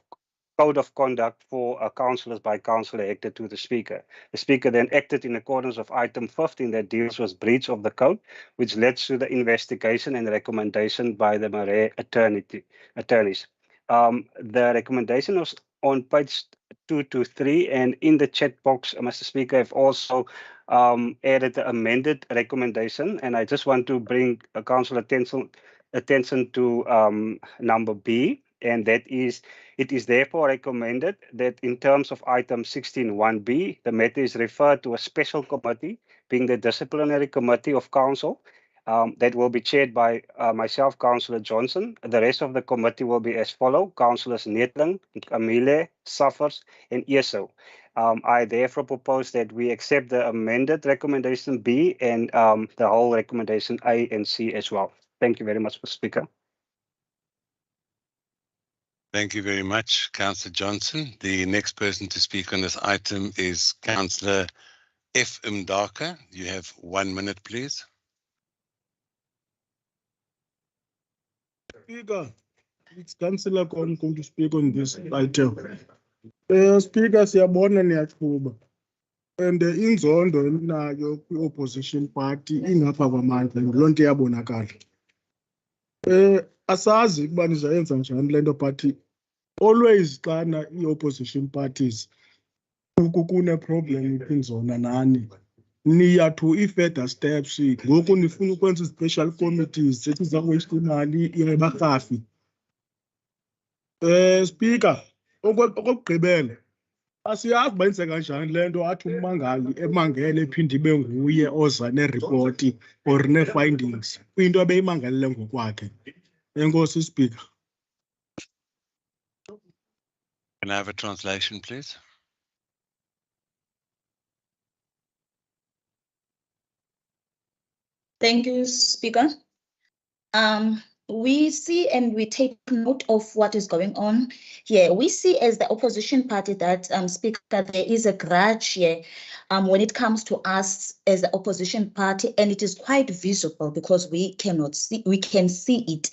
code of conduct for councillors by Councillor Hector to the Speaker. The Speaker then acted in accordance with item 15 that deals with breach of the code, which led to the investigation and recommendation by the Marais attorneys. The recommendation was on page 2 to 3. And in the chat box, Mr. Speaker, I've also added the amended recommendation. And I just want to bring Council attention to number B. And that is, it is therefore recommended that in terms of item 16.1b, the matter is referred to a special committee, being the Disciplinary Committee of Council, that will be chaired by myself, Councillor Johnson. The rest of the committee will be as follows: Councillors Netling, Amile, Suffers, and ESO. I therefore propose that we accept the amended recommendation B and the whole recommendation A and C as well. Thank you very much, Mr. Speaker. Thank you very much, Councillor Johnson. The next person to speak on this item is Councillor F. Mdaka. You have 1 minute, please. Speaker, it's Councillor going to speak on this item. Speaker, siyabona niyaqhuba. And inzondo nayo opposition party ingapha kwamandla lonke yabonakala. Asazi ukuba nizayenza njani lento party. Always xana i-opposition parties kune problem kwinzona nani. Niya to i-further steps ngoku nifuna ukwenza special committees sethi waste imali irebarhafi. Speaker, okugqibela asiyazi benze kanjani lento athi ummangali emangele ephinde ibe nguye oza nereport or ne-findings into abeyimangalele ngokwakhe. Enkosi Speaker. Can I have a translation, please? Thank you, Speaker. We see and we take note of what is going on here. We see as the opposition party that, Speaker, there is a grudge here when it comes to us as the opposition party, and it is quite visible because we can see it.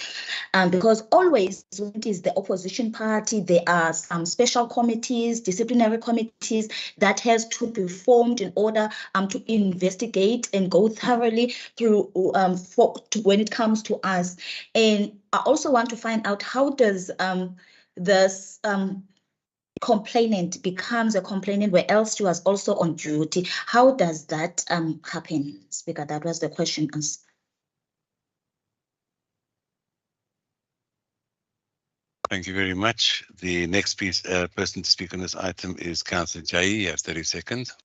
Because always when it is the opposition party, there are some special committees, disciplinary committees that has to be formed in order to investigate and go thoroughly through when it comes to us. And I also want to find out how does this complainant becomes a complainant where else you was also on duty. How does that happen, Speaker? That was the question. Thank you very much. The next person to speak on this item is Councillor Jai. You have 30 seconds.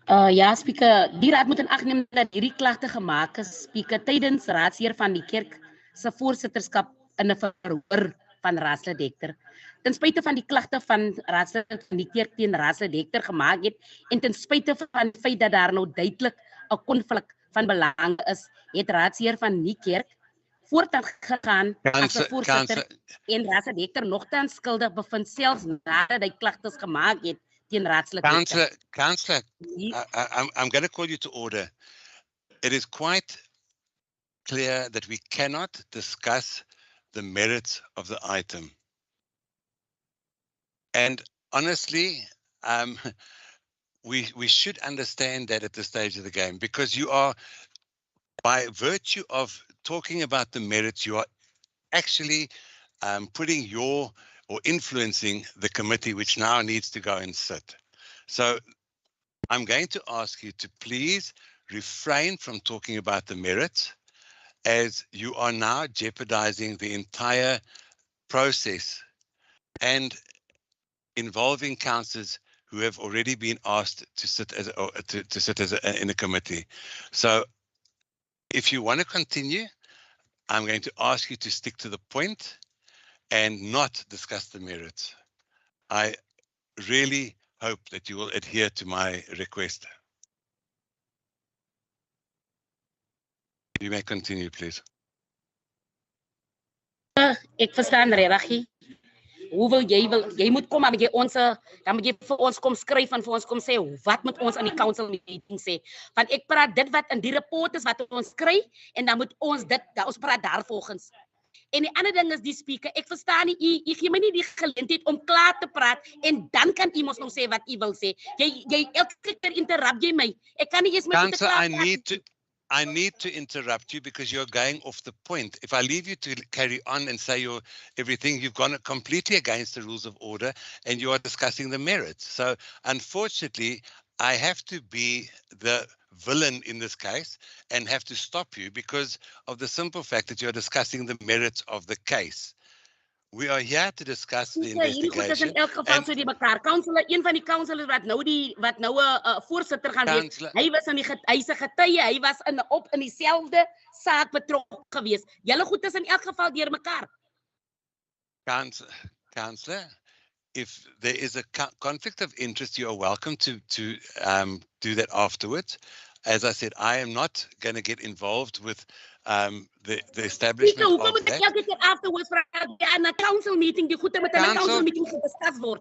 Ja, Speaker, die raad moet in ag neem dat hierdie klagte gemaak is, Speaker, tydens raadsheer van die kerk se voorsitterskap in 'n verhoor van raadslid Hector. Ten spyte van die klagte van raadslid van die kerk teen raadslid Hector gemaak het en ten spyte van die feit dat daar nou duidelik 'n konflik van belang is, het raadsheer van die kerk voortgaan gegaan as 'n voorsitter en raadslid Hector nogtans skuldig bevind selfs nadat hy klagtes gemaak het. Councillor, I'm going to call you to order. It is quite clear that we cannot discuss the merits of the item. And honestly, we should understand that at this stage of the game, because you are, by virtue of talking about the merits, you are actually putting your or influencing the committee, which now needs to go and sit. So I'm going to ask you to please refrain from talking about the merits, as you are now jeopardizing the entire process and involving councillors who have already been asked to sit in a committee. So if you want to continue, I'm going to ask you to stick to the point and not discuss the merits. I really hope that you will adhere to my request. You may continue, please. Ek verstaan regtig. Jy moet kom maar jy dan moet jy vir ons kom skryf en vir ons kom sê wat moet ons aan die council meeting sê, want ek praat dit wat in die rapport is wat ons kry en dan moet ons ons praat daarvolgens. En die ander ding is die speaker, ek verstaan nie, jy gee my nie die geleentheid om klaar te praat en dan kan jy mos nou sê wat jy wil sê. Jy elke keer interrupt jy my. Ek kan nie eens met Councillor, I need to interrupt you because you're going off the point. If I leave you to carry on and say everything, you've gone completely against the rules of order and you are discussing the merits. So unfortunately, I have to be the villain in this case and have to stop you because of the simple fact that you're discussing the merits of the case. We are here to discuss the investigation. In elk geval so die mekaar. Councillor, een van die councillors wat nou 'n voorsitter gaan wees. Hy was hy's 'n getuie. Hy was in dieselfde saak betrokke gewees. Julle goed is in elk geval deur mekaar. Councillor, if there is a conflict of interest, you are welcome to do that afterwards. As I said, I am not going to get involved with the establishment of that. Afterwards vir 'n council meeting, die goede met 'n council meeting gediskus word.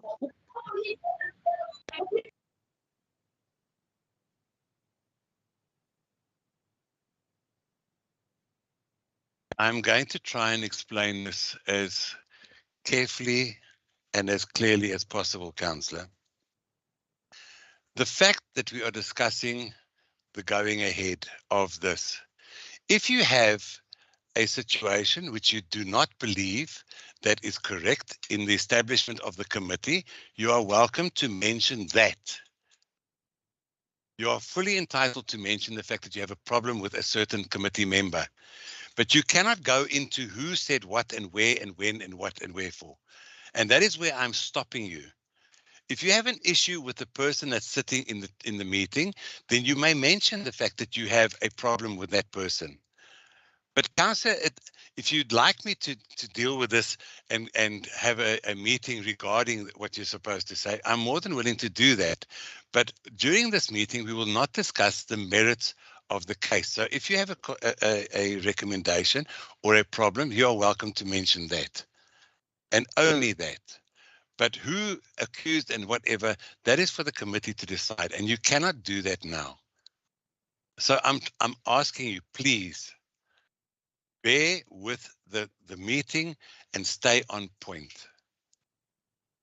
I'm going to try and explain this as carefully and as clearly as possible, Councillor. The fact that we are discussing the going ahead of this, if you have a situation which you do not believe that is correct in the establishment of the committee, you are welcome to mention that. You are fully entitled to mention the fact that you have a problem with a certain committee member, but you cannot go into who said what and where and when and what and wherefore. And that is where I'm stopping you. If you have an issue with the person that's sitting in the meeting, then you may mention the fact that you have a problem with that person. But Councillor, if you'd like me to deal with this and have a meeting regarding what you're supposed to say, I'm more than willing to do that. But during this meeting, we will not discuss the merits of the case. So if you have a recommendation or a problem, you are welcome to mention that. And only that. But who accused and whatever, that is for the committee to decide. And you cannot do that now. So I'm asking you, please, bear with the meeting and stay on point.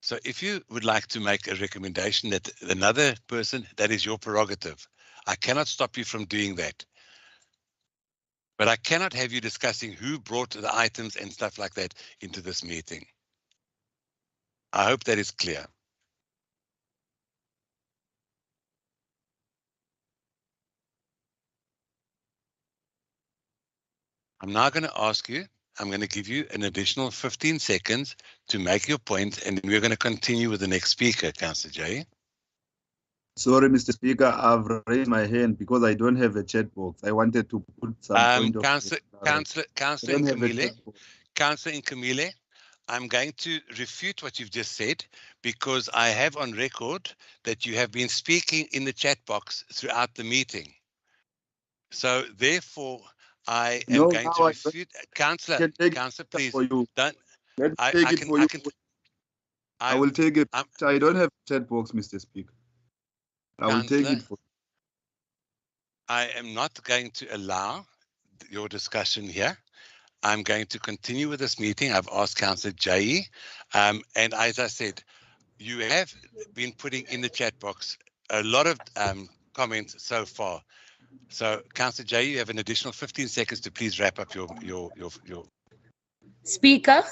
So if you would like to make a recommendation that another person, that is your prerogative. I cannot stop you from doing that. But I cannot have you discussing who brought the items and stuff like that into this meeting. I hope that is clear. I'm now going to ask you, I'm going to give you an additional 15 seconds to make your point, and then we're going to continue with the next speaker, Councillor Jay. Sorry, Mr. Speaker, I've raised my hand because I don't have a chat box. I wanted to put some point of... Councillor Nkamile, I'm going to refute what you've just said because I have on record that you have been speaking in the chat box throughout the meeting. So therefore, I am going to refute. Councillor, please don't. I will take it. I don't have a chat box, Mr. Speaker. I will take it for. I am not going to allow your discussion here. I'm going to continue with this meeting. I've asked Councillor Jay, and as I said, you have been putting in the chat box a lot of comments so far. So, Councillor Jay, you have an additional 15 seconds to please wrap up your. Speaker,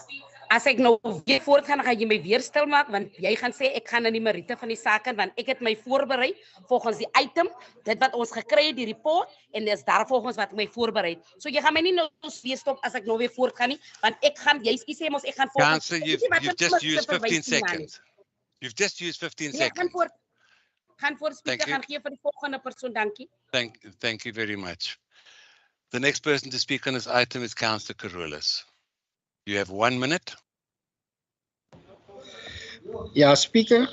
as ek nou weer voortgaan, gaan jy my weer stil maak, want jy gaan sê ek gaan in die meriete van die saak in, want ek het my voorberei volgens die item, dit wat ons gekry het, die report, en dis daar volgens wat ek my voorberei. So jy gaan my nie nou weer stop as ek nou weer voortgaan nie, want ek gaan, jy sê mos ek gaan volgens... Councillor, you've just used 15 seconds. You've just used 15 seconds. Gaan voor speaker, gaan gee vir die volgende persoon, dankie. Thank you very much. The next person to speak on this item is Councillor Carolus. You have 1 minute. Ja, Speaker.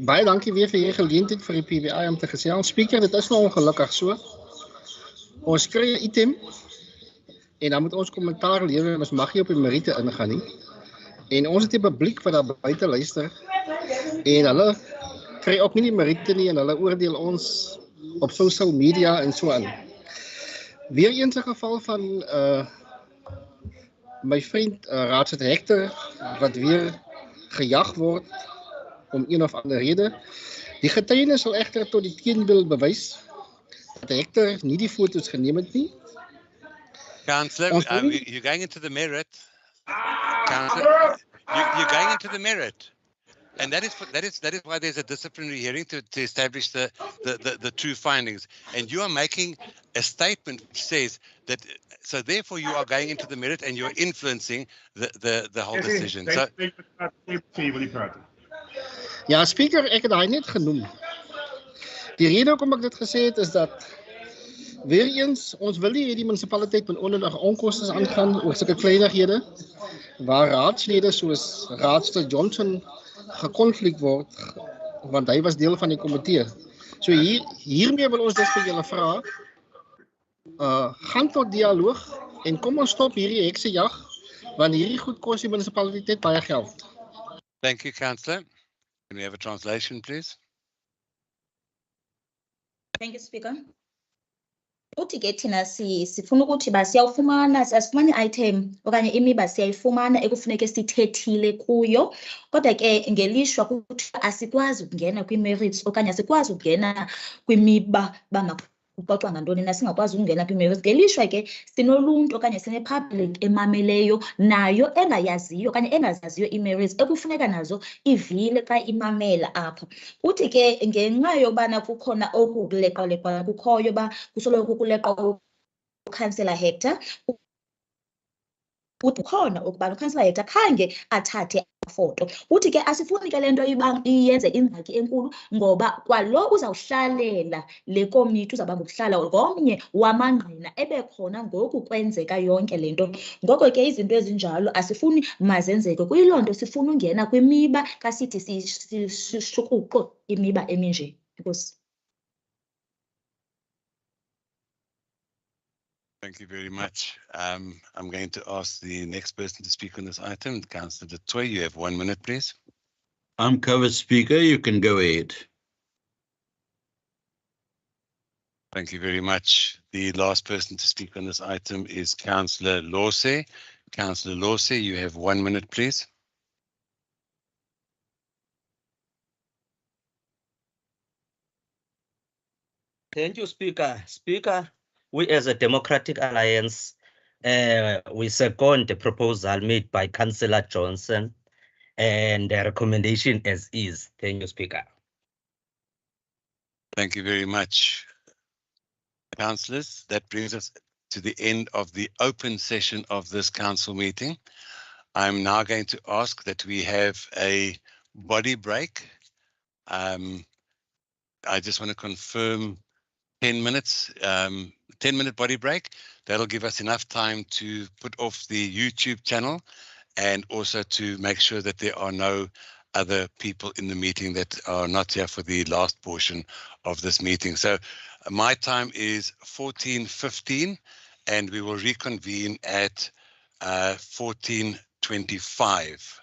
Baie dankie weer vir hierdie geleentheid vir die PBI om te gesels. Speaker, dit is nou ongelukkig so. Ons kry 'n item en dan moet ons kommentaar lewer, ons mag nie op die meriete ingaan nie. En ons het die publiek wat daar buite luister en hulle kry ook nie die meriete nie en hulle oordeel ons op social media en so aan. Weer eens 'n geval van my vriend Raadslid Hector wat weer gejag word om een of ander rede. Die getuienis sal egter tot die teendeel bewys Hector nie die foto's geneem het nie. Councillor, you're going into the merit. Councillor, you're going into the merit. And that is why there's a disciplinary hearing to establish the true findings. And you are making a statement which says that, so therefore you are going into the merit and you're influencing the whole decision. So, ja, Speaker, ek het daai net genoem. Die rede hoekom ek dit gesê het is dat weer eens ons wil nie hê die munisipaliteit moet onnodige onkoste aangaan oor sulke kleinighede waar raadslede soos Raadslid Johnson gekonflik word, want hy was deel van die komitee. So hiermee wil ons dus vir julle vra, gaan tot dialoog en kom ons stop hierdie heksejag, want hierdie goed kos die munisipaliteit baie geld. Thank you, Councillor. Can we have a translation, please? Thank you, Speaker. Uthi ke thina sifuna ukuthi siyafumana i-item okanye imiba siyayifumana ekufuneke sithethile kuyo, kodwa ke ngelishwa ukuthi asikwazi ukungena kwi-merits okanye asikwazi ukungena kwimiba kuxoxwa ngantoni na singakwazi ukungena kwi-merits. Ngelishwa ke sinoluntu okanye sine-public emameleyo nayo engayaziyo okanye engazaziyo i-merits ekufuneka nazo ivile xa imamela apha. Uthi ke ngenxa yobana kukhona okuleqaleqa kukhoyo ba kusoloko kuleqa uCouncillor Hector, uthi khona ukuba uCouncillor Hector khange athathe ifoto. Uthi ke asifuni ke lento iyenze ingxaki enkulu ngoba kwalo uzawuhlalela le komiti uzaba ngokuhlala ngomnye wamangqina ebekhona ngoku kwenzeka yonke lento. Ngoko ke izinto ezinjalo asifuni mazenzeke. Kuyiloo nto sifuna ungena kwimiba kasithi sishukuqo imiba eminje. Enkosi. Thank you very much. I'm going to ask the next person to speak on this item. Councillor Du Toit, you have 1 minute, please. I'm covered, Speaker. You can go ahead. Thank you very much. The last person to speak on this item is Councillor Lawsey. Councillor Lawsey, you have 1 minute, please. Thank you, Speaker. Speaker, we as a Democratic Alliance, we second the proposal made by Councillor Johnson and the recommendation as is. Thank you, Speaker. Thank you very much, councillors. That brings us to the end of the open session of this council meeting. I'm now going to ask that we have a body break. I just want to confirm 10 minutes, 10-minute body break. That'll give us enough time to put off the YouTube channel and also to make sure that there are no other people in the meeting that are not here for the last portion of this meeting. So my time is 14:15 and we will reconvene at 14:25.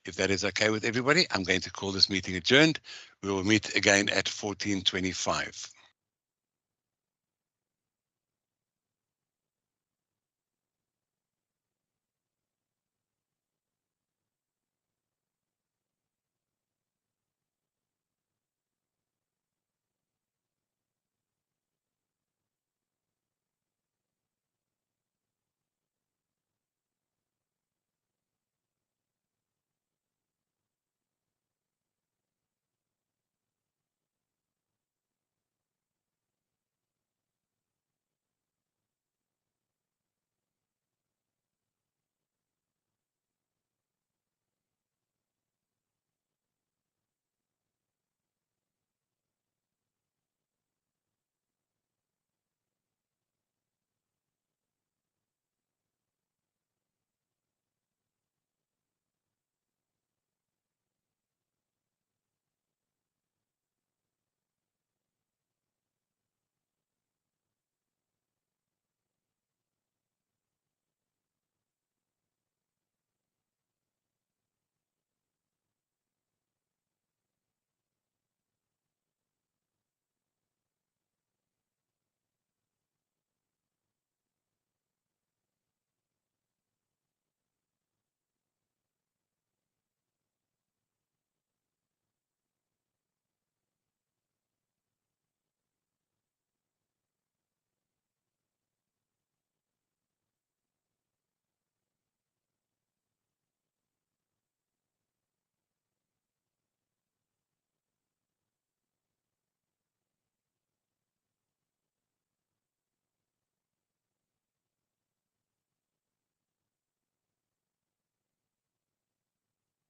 If that is okay with everybody, I'm going to call this meeting adjourned. We will meet again at 14:25.